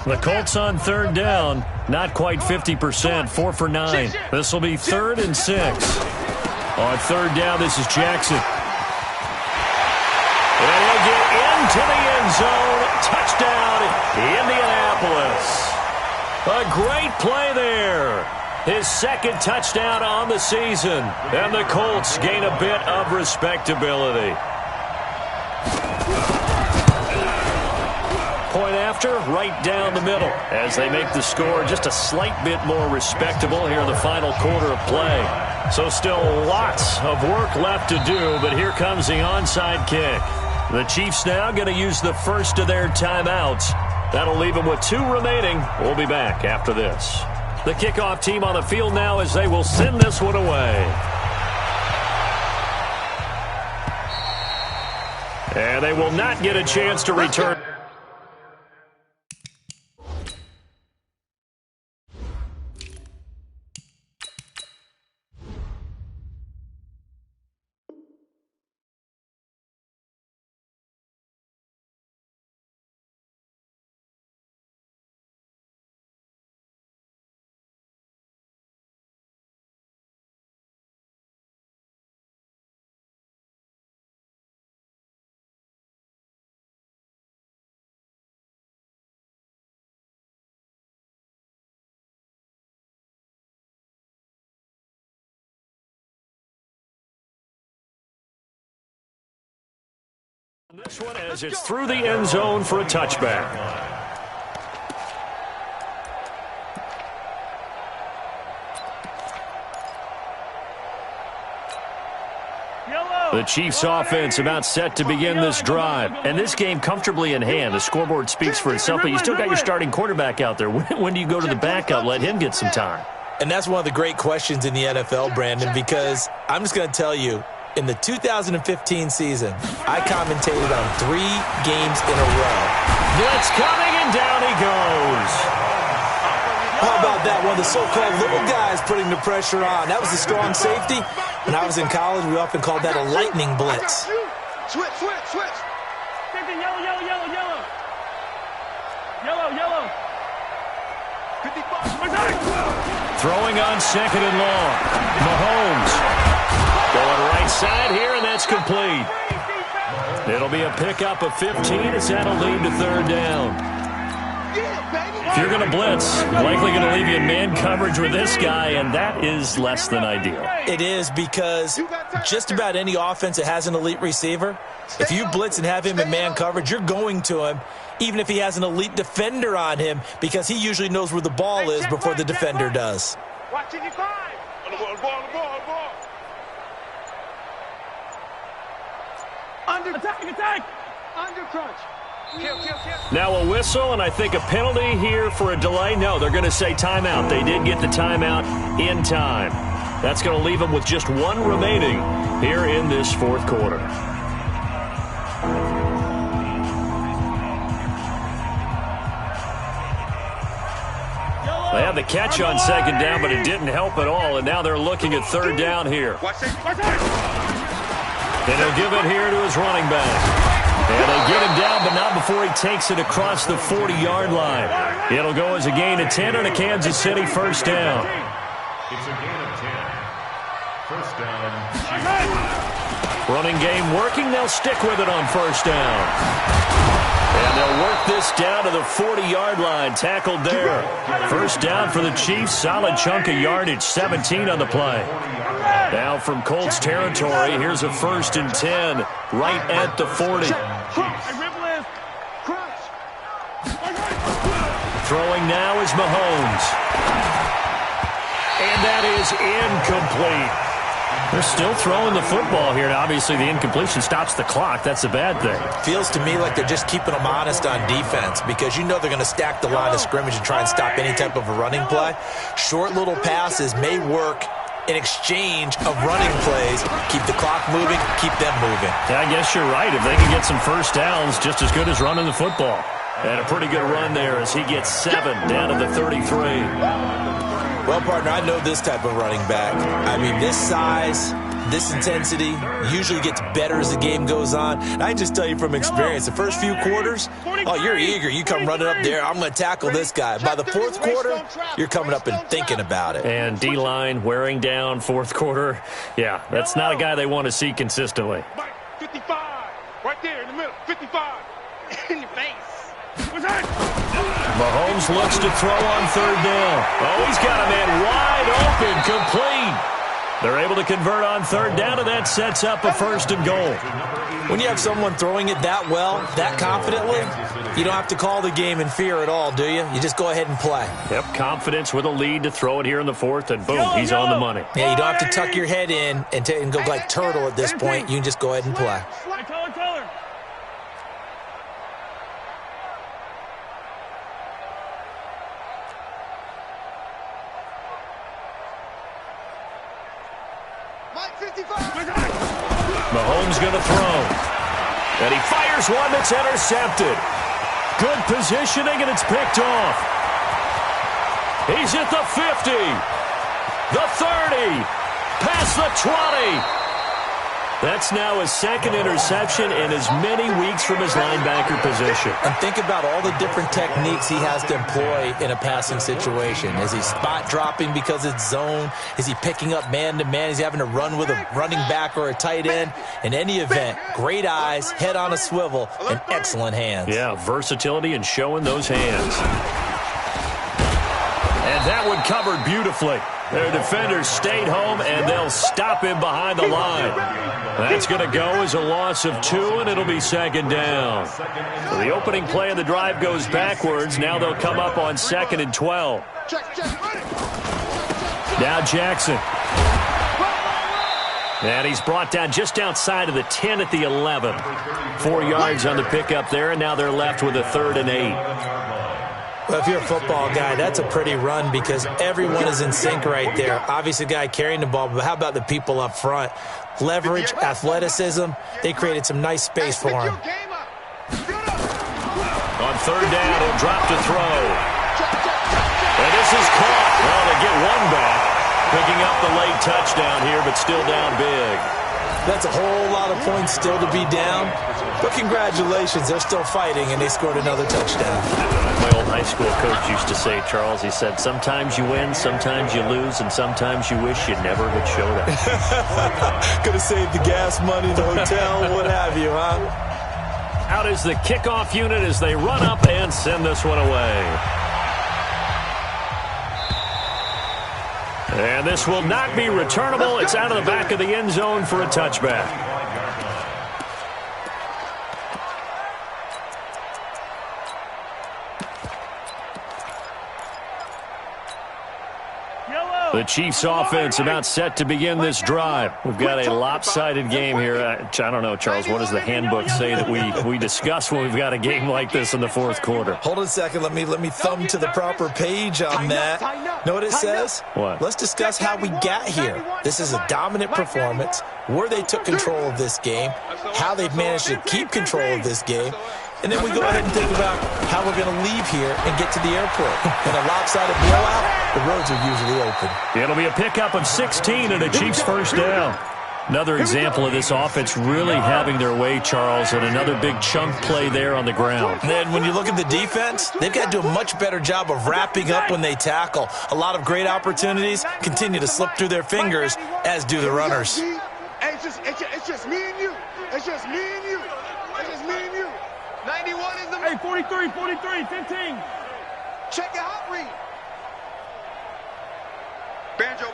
A: The Colts on third down, not quite 50%, 4 for 9. This will be 3rd and 6. On third down, this is Jackson. And he'll get into the end zone. Touchdown, Indianapolis. A great play there. His 2nd touchdown on the season. And the Colts gain a bit of respectability. Point after, right down the middle, as they make the score just a slight bit more respectable here in the final quarter of play. So still lots of work left to do, but here comes the onside kick. The Chiefs now going to use the first of their timeouts. That'll leave them with 2 remaining. We'll be back after this. The kickoff team on the field now as they will send this one away. And they will not get a chance to return. This one as it's through the end zone for a touchback. The Chiefs offense about set to begin this drive. And this game comfortably in hand. The scoreboard speaks for itself, but you still got your starting quarterback out there. When do you go to the backup, let him get some time?
C: And that's one of the great questions in the NFL, Brandon, because I'm just going to tell you, in the 2015 season, I commentated on 3 games in a row.
A: Blitz coming, and down he goes.
C: How about that? One of the so-called little guys putting the pressure on. That was the strong safety. When I was in college, we often called that a lightning blitz.
D: Switch. Yellow. Yellow. 55.
A: Throwing on 2nd and long. Mahomes. Going right side here, and that's complete. It'll be a pickup of 15 as that'll lead to 3rd down. If you're going to blitz, likely going to leave you in man coverage with this guy, and that is less than ideal.
C: It is, because just about any offense that has an elite receiver, if you blitz and have him in man coverage, you're going to him, even if he has an elite defender on him, because he usually knows where the ball is before the defender does.
D: Watch it, 5. On the ball. Attack! Under crunch. Kill.
A: Now a whistle, and I think a penalty here for a delay. No, they're going to say timeout. They did get the timeout in time. That's going to leave them with just 1 remaining here in this 4th quarter. They had the catch on 2nd down, but it didn't help at all, and now they're looking at 3rd down here. And he'll give it here to his running back. And they get him down, but not before he takes it across the 40-yard line. It'll go as a gain of 10 and a Kansas City 1st down.
B: It's a gain of 10. 1st down.
A: Running game working. They'll stick with it on 1st down. And they'll work this down to the 40-yard line. Tackled there. 1st down for the Chiefs. Solid chunk of yardage. 17 on the play. Now from Colts territory, here's a 1st and 10 right at the 40. Throwing now is Mahomes. And that is incomplete. They're still throwing the football here. Now, obviously, the incompletion stops the clock. That's a bad thing.
C: Feels to me like they're just keeping them honest on defense because you know they're going to stack the line of scrimmage and try and stop any type of a running play. Short little passes may work in exchange of running plays. Keep the clock moving, keep them moving.
A: Yeah, I guess you're right. If they can get some first downs, just as good as running the football. And a pretty good run there as he gets 7 down to the 33.
C: Well, partner, I know this type of running back. I mean, this size, this intensity usually gets better as the game goes on. And I just tell you from experience, the first few quarters, oh, you're eager. You come running up there, I'm going to tackle this guy. By the fourth quarter, you're coming up and thinking about it.
A: And D-line wearing down fourth quarter. Yeah, that's not a guy they want to see consistently.
D: 55, right there in the middle, 55, in your face. What's that?
A: Mahomes looks to throw on third down. Oh, he's got a man wide open, complete. They're able to convert on third down, and that sets up a 1st and goal.
C: When you have someone throwing it that well, that confidently, you don't have to call the game in fear at all, do you? You just go ahead and play.
A: Yep, confidence with a lead to throw it here in the 4th, and boom, he's on the money.
C: Yeah, you don't have to tuck your head in and go like turtle at this point. You can just go ahead and play.
A: Mahomes going to throw. And he fires one that's intercepted. Good positioning, and it's picked off. He's at the 50. The 30. Past the 20. That's now his 2nd interception in as many weeks from his linebacker position.
C: And think about all the different techniques he has to employ in a passing situation. Is he spot dropping because it's zone? Is he picking up man-to-man? Is he having to run with a running back or a tight end? In any event, great eyes, head on a swivel, and excellent hands.
A: Yeah, versatility and showing those hands. And that one covered beautifully. Their defenders stayed home, and they'll stop him behind the line. That's going to go as a loss of 2, and it'll be 2nd down. So the opening play of the drive goes backwards. Now they'll come up on 2nd and 12. Now Jackson. And he's brought down just outside of the 10 at the 11. 4 yards on the pickup there, and now they're left with a 3rd and 8.
C: Well, if you're a football guy, that's a pretty run because everyone is in sync right there. Obviously, the guy carrying the ball, but how about the people up front? Leverage, athleticism, they created some nice space for him.
A: On 3rd down, he'll drop to throw. And this is caught. Well, they get one back, picking up the late touchdown here, but still down big.
C: That's a whole lot of points still to be down. But congratulations, they're still fighting, and they scored another touchdown.
A: My old high school coach used to say, Charles, he said, sometimes you win, sometimes you lose, and sometimes you wish you never had showed up.
C: Could have saved the gas money, the hotel, what have you, huh?
A: Out is the kickoff unit as they run up and send this one away. And this will not be returnable. It's out of the back of the end zone for a touchback. The Chiefs offense about set to begin this drive. We've got a lopsided game here. I don't know, Charles, what does the handbook say that we discuss when we've got a game like this in the 4th quarter?
C: Hold on a second. Let me thumb to the proper page on that. Know what it says?
A: What?
C: Let's discuss how we got here. This is a dominant performance, where they took control of this game, how they've managed to keep control of this game, and then we go ahead and think about how we're going to leave here and get to the airport. In a lopsided blowout, the roads are usually open.
A: It'll be a pickup of 16 and a Chiefs 1st down. Another example of this offense really having their way, Charles, and another big chunk play there on the ground.
C: And then when you look at the defense, they've got to do a much better job of wrapping up when they tackle. A lot of great opportunities continue to slip through their fingers, as do the runners.
D: It's just me and you. It's just me and you. It's just me and you. 91 is the... Hey, 43, 15. Check your hot read. Banjo.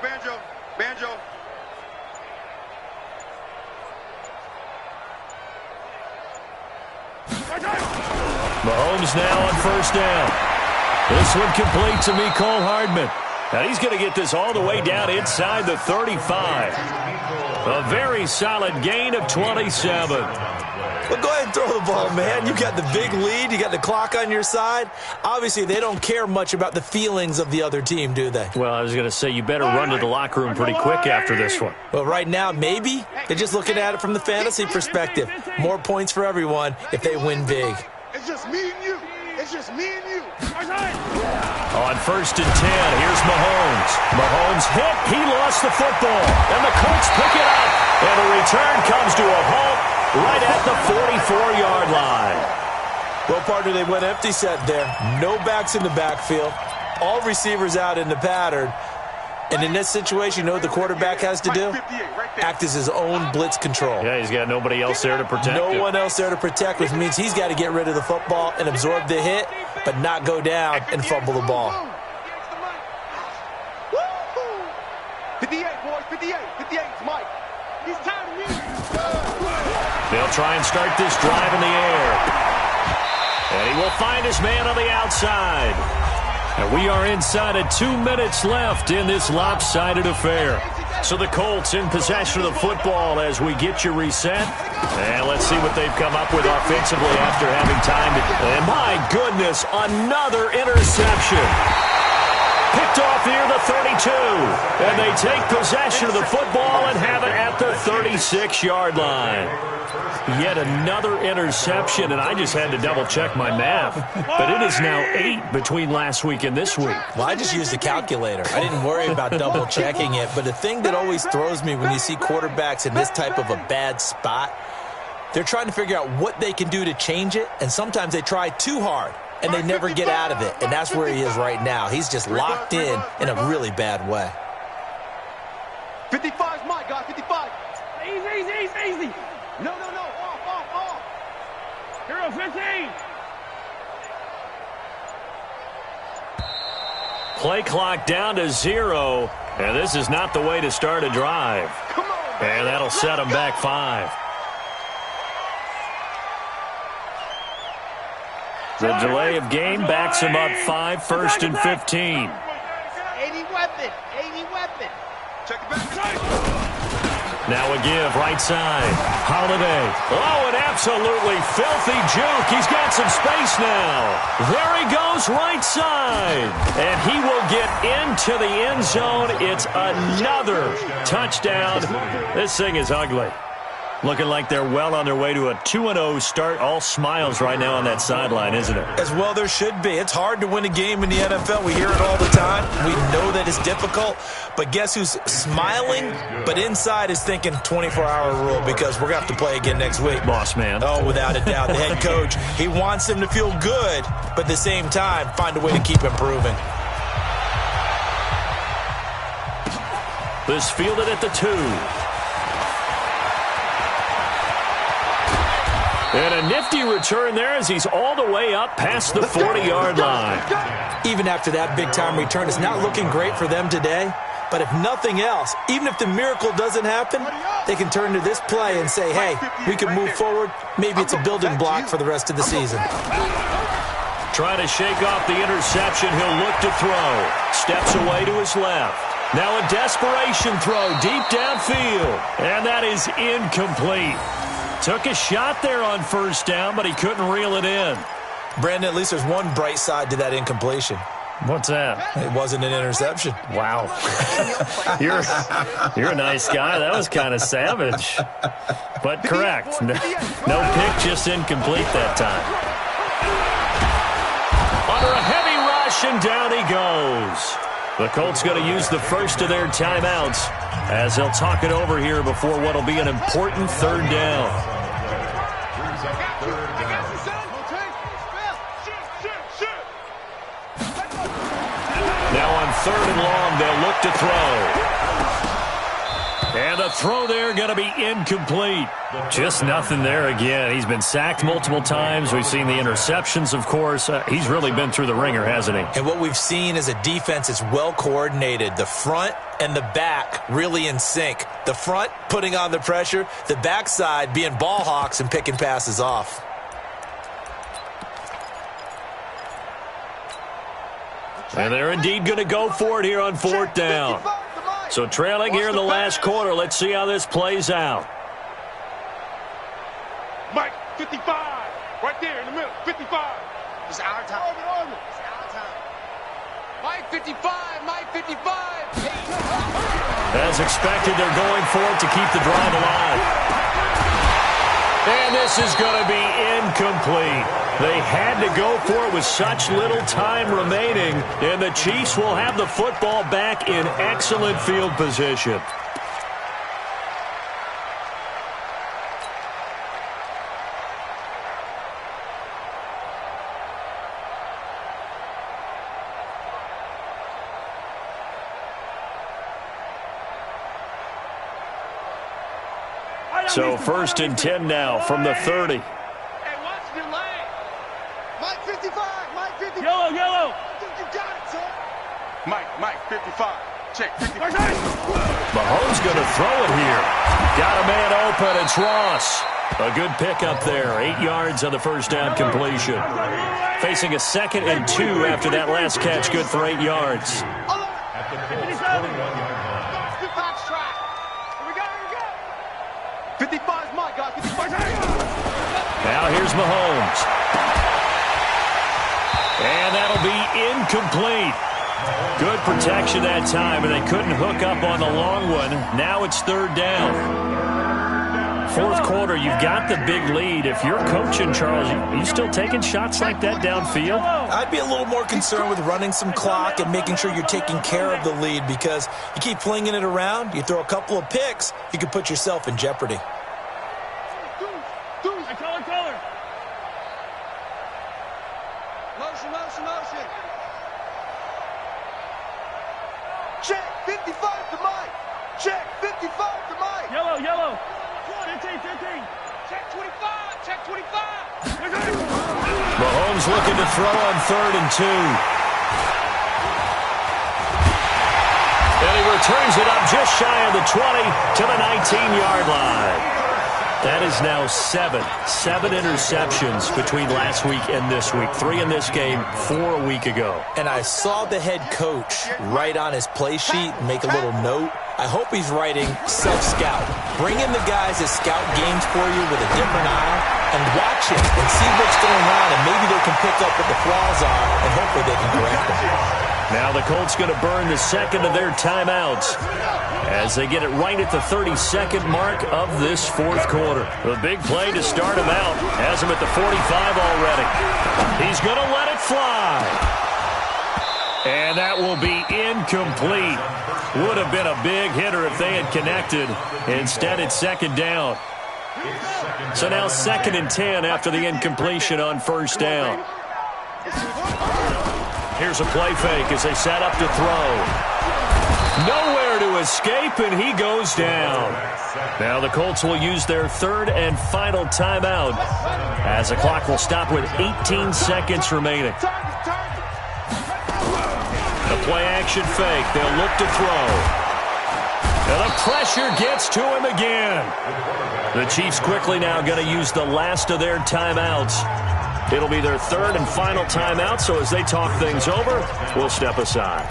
A: Mahomes now on 1st down. This one complete to Mecole Hardman. Now he's going to get this all the way down inside the 35. A very solid gain of 27.
C: Well, go ahead and throw the ball, man. You got the big lead. You got the clock on your side. Obviously, they don't care much about the feelings of the other team, do they?
A: Well, I was going to say you better run to the locker room pretty quick after this one.
C: Well, right now, maybe. They're just looking at it from the fantasy perspective. More points for everyone if they win big.
D: It's just me and you. It's just me and you.
A: On 1st and 10, here's Mahomes. Mahomes hit. He lost the football. And the Colts pick it up. And the return comes to a halt right at the 44-yard line.
C: Well, partner, they went empty set there. No backs in the backfield. All receivers out in the pattern. And in this situation, you know what the quarterback has to do? Act as his own blitz control.
A: Yeah, he's got nobody else there to protect him.
C: No one else there to protect, which means he's got to get rid of the football and absorb the hit, but not go down and fumble the ball.
D: 58, boys, 58. 58, Mike. He's tired of me.
A: They'll try and start this drive in the air. And he will find his man on the outside. And we are inside of 2 minutes left in this lopsided affair. So the Colts in possession of the football as we get you reset. And let's see what they've come up with offensively after having time to... And my goodness, another interception. Picked off near the 32. And they take possession of the football and have it at the 36-yard line. Yet another interception, and I just had to double-check my math. But it is now 8 between last week and this week.
C: Well, I just used a calculator. I didn't worry about double-checking it. But the thing that always throws me when you see quarterbacks in this type of a bad spot, they're trying to figure out what they can do to change it, and sometimes they try too hard, and they never get out of it. And that's where he is right now. He's just locked in a really bad way.
D: 55's my guy, 55. Easy. No. Off. Hero 15.
A: Play clock down to 0, and this is not the way to start a drive.
D: Come on,
A: and that'll set them back 5. The delay of game backs him up 5, 1st and 15.
D: 80 weapon. Check it back.
A: Now a give, right side. Holiday. Oh, an absolutely filthy juke. He's got some space now. There he goes, right side. And he will get into the end zone. It's another touchdown. This thing is ugly. Looking like they're well on their way to a 2-0 start. All smiles right now on that sideline, isn't it?
C: As well there should be. It's hard to win a game in the NFL. We hear it all the time. We know that it's difficult. But guess who's smiling, but inside is thinking 24-hour rule because we're going to have to play again next week.
A: Boss man.
C: Oh, without a doubt. The head coach, he wants them to feel good, but at the same time, find a way to keep improving.
A: This fielded at the 2. And a nifty return there as he's all the way up past the 40-yard line.
C: Even after that big-time return, it's not looking great for them today. But if nothing else, even if the miracle doesn't happen, they can turn to this play and say, hey, we can move forward. Maybe it's a building block for the rest of the season.
A: Trying to shake off the interception. He'll look to throw. Steps away to his left. Now a desperation throw deep downfield. And that is incomplete. Took a shot there on 1st down, but he couldn't reel it in.
C: Brandon, at least there's one bright side to that incompletion.
A: What's that?
C: It wasn't an interception.
A: Wow. You're a nice guy. That was kind of savage. But correct. No pick, just incomplete that time. Under a heavy rush, and down he goes. The Colts going to use the first of their timeouts as they'll talk it over here before what will be an important 3rd down. Now on 3rd and long, they'll look to throw. And the throw there going to be incomplete. Just nothing there again. He's been sacked multiple times. We've seen the interceptions, of course. He's really been through the ringer, hasn't he?
C: And what we've seen is a defense that's well coordinated. The front and the back really in sync. The front putting on the pressure. The backside being ball hawks and picking passes off.
A: And they're indeed going to go for it here on fourth down. So trailing here in the last quarter. Let's see how this plays out.
D: Mike, 55. Right there in the middle, 55.
E: It's our time. It's our time. Mike, 55. Mike, 55.
A: As expected, they're going for it to keep the drive alive. And this is going to be incomplete. They had to go for it with such little time remaining, and the Chiefs will have the football back in excellent field position. So first and 10 now from the 30.
D: Hey, watch the lane.
E: Mike, 55. Mike, 55.
D: Yellow.
E: You got it, son.
D: Mike, 55. Check, 55.
A: Mahomes going to throw it here. Got a man open. It's Ross. A good pickup there. 8 yards on the first down completion. Facing a 2nd and 2 after that last catch. Good for 8 yards.
B: At the Colts 41-yard line.
D: 55 is my guy. 55.
A: Now here's Mahomes. And that'll be incomplete. Good protection that time, and they couldn't hook up on the long one. Now it's third down. Fourth quarter, you've got the big lead. If you're coaching, Charles, you still taking shots like that downfield?
C: I'd be a little more concerned with running some clock and making sure you're taking care of the lead, because you keep flinging it around, you throw a couple of picks, you can put yourself in jeopardy.
D: Color.
E: Motion. Check, 55 to Mike. Check, 55 to Mike.
D: Yellow. 15. Check 25.
A: Mahomes looking to throw on 3rd and 2. And he returns it up just shy of the 20 to the 19-yard line. That is now 7 interceptions between last week and this week. 3 in this game, 4 a week ago.
C: And I saw the head coach write on his play sheet and make a little note. I hope he's writing self-scout. Bring in the guys that scout games for you with a different eye and watch it and see what's going on, and maybe they can pick up what the flaws are, and hopefully they can correct them.
A: Now the Colts going to burn the second of their timeouts as they get it right at the 32nd mark of this fourth quarter. The big play to start him out has him at the 45 already. He's going to let it fly. And that will be incomplete. Would have been a big hitter if they had connected. Instead, it's second down. So now 2nd and 10 after the incompletion on first down. Here's a play fake as they set up to throw. Nowhere to escape, and he goes down. Now the Colts will use their 3rd and final timeout as the clock will stop with 18 seconds remaining. The play-action fake. They'll look to throw. And the pressure gets to him again. The Chiefs quickly now going to use the last of their timeouts. It'll be their 3rd and final timeout, so as they talk things over, we'll step aside.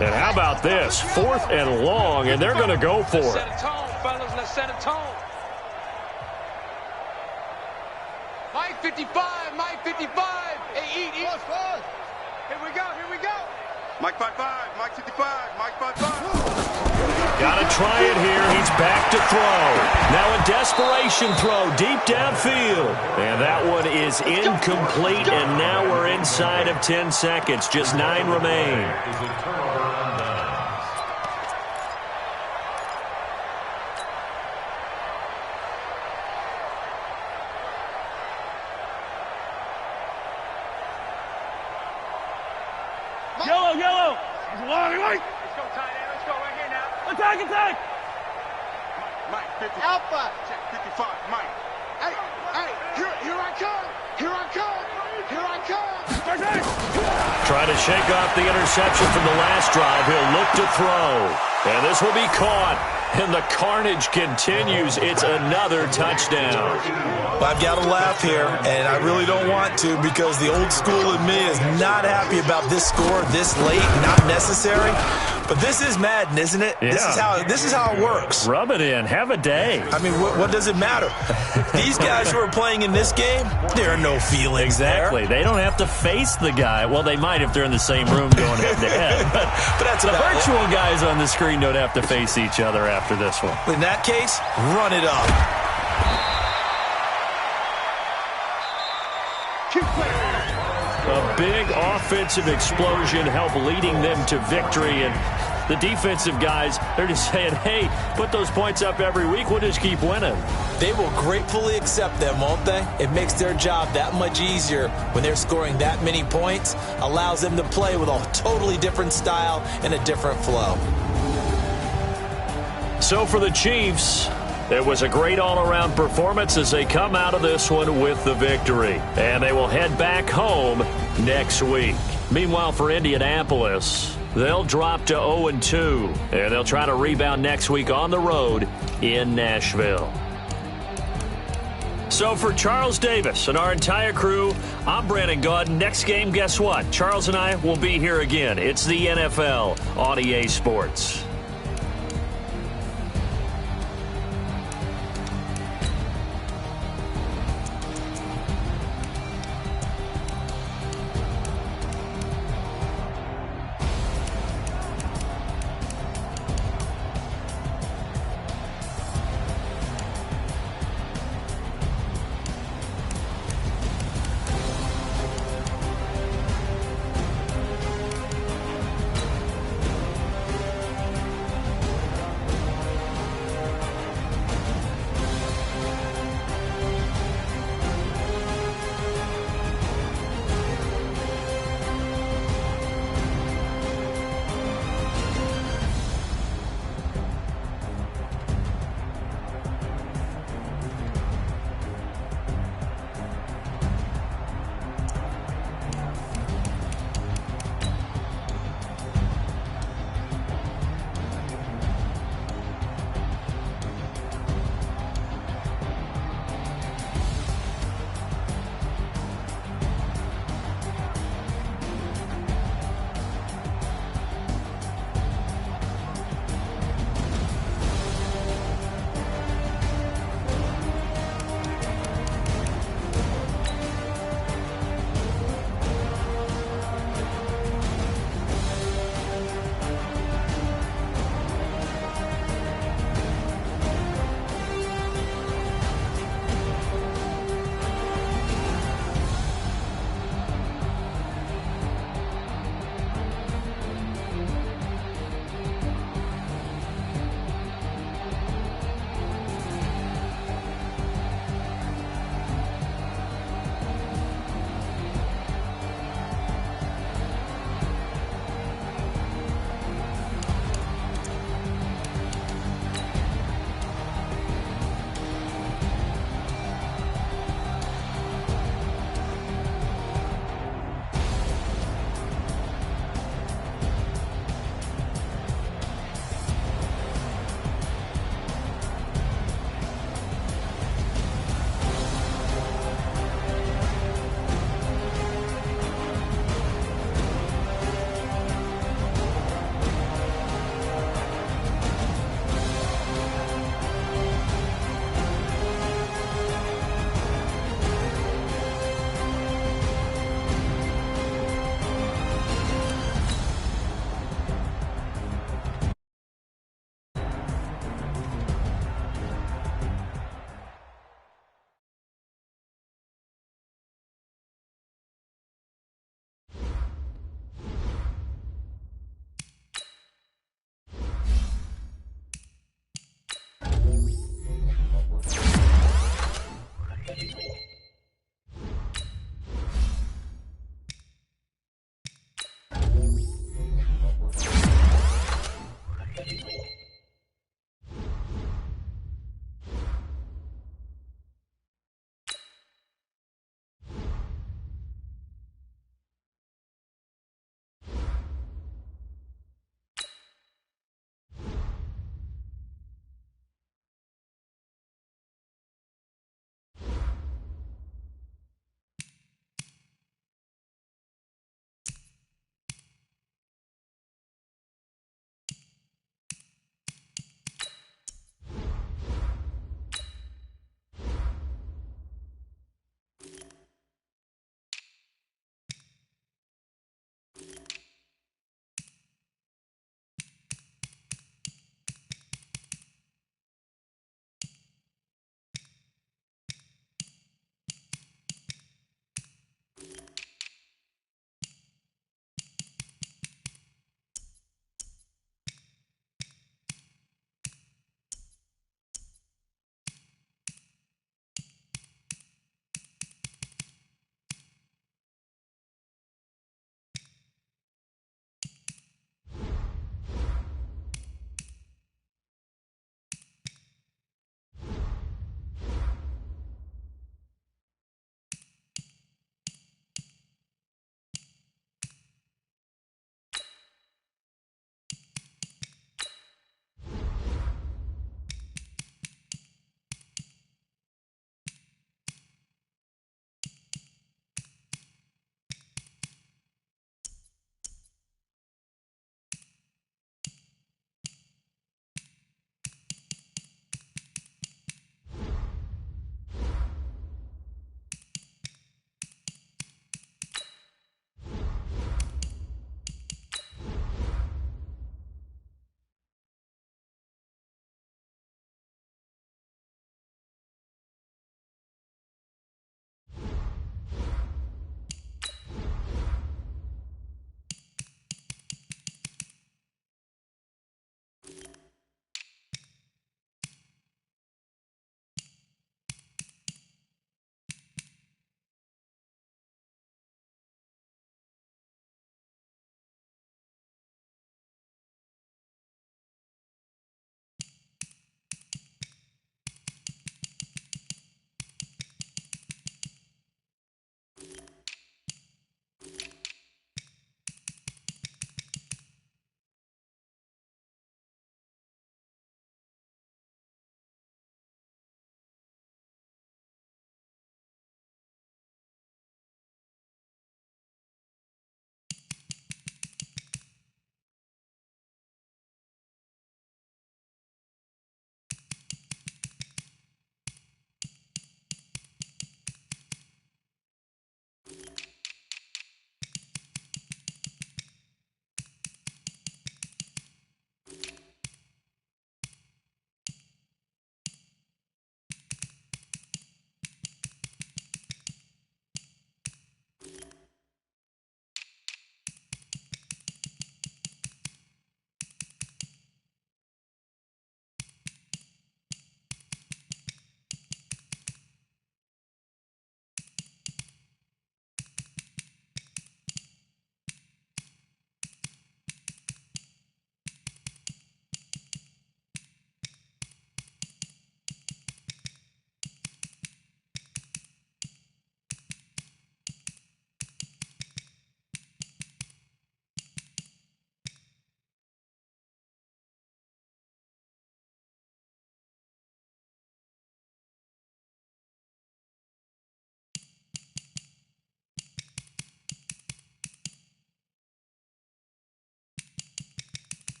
A: And how about this? 4th and long, and they're going to go for it.
D: Set a tone, fellas. Let's set a tone. Mike 55. Mike 55. Hey, eat. Here we go. Mike 55. Mike 55. Mike 55.
A: Got to try it here. He's back to throw. Now a desperation throw deep downfield. And that one is incomplete, and now we're inside of 10 seconds. Just 9 remain.
D: Yellow. He's long. Let's go, tight end. Let's go right here now. Attack. Mike, 50.
E: Alpha.
D: Check, 55. Mike.
E: Hey, here I come.
A: Trying to shake off the interception from the last drive. He'll look to throw. And this will be caught. And the carnage continues. It's another touchdown.
C: I've got to laugh here, and I really don't want to because the old school in me is not happy about this score this late, not necessary. But this is Madden, isn't it?
A: Yeah.
C: This is how it works.
A: Rub it in. Have a day.
C: I mean, what does it matter? These guys who are playing in this game, there are no feelings
A: Exactly.
C: there.
A: They don't have to face the guy. Well, they might if they're in the same room going head-to-head.
C: But that's
A: the
C: about
A: virtual guys on the screen don't have to face each other after this one.
C: In that case, run it up.
A: A big offensive explosion helped leading them to victory. And the defensive guys, they're just saying, hey, put those points up every week. We'll just keep winning.
C: They will gratefully accept them, won't they? It makes their job that much easier when they're scoring that many points. Allows them to play with a totally different style and a different flow.
A: So for the Chiefs, it was a great all-around performance as they come out of this one with the victory. And they will head back home next week. Meanwhile, for Indianapolis, they'll drop to 0-2. And they'll try to rebound next week on the road in Nashville. So for Charles Davis and our entire crew, I'm Brandon Gaudin. Next game, guess what? Charles and I will be here again. It's the NFL on EA Sports.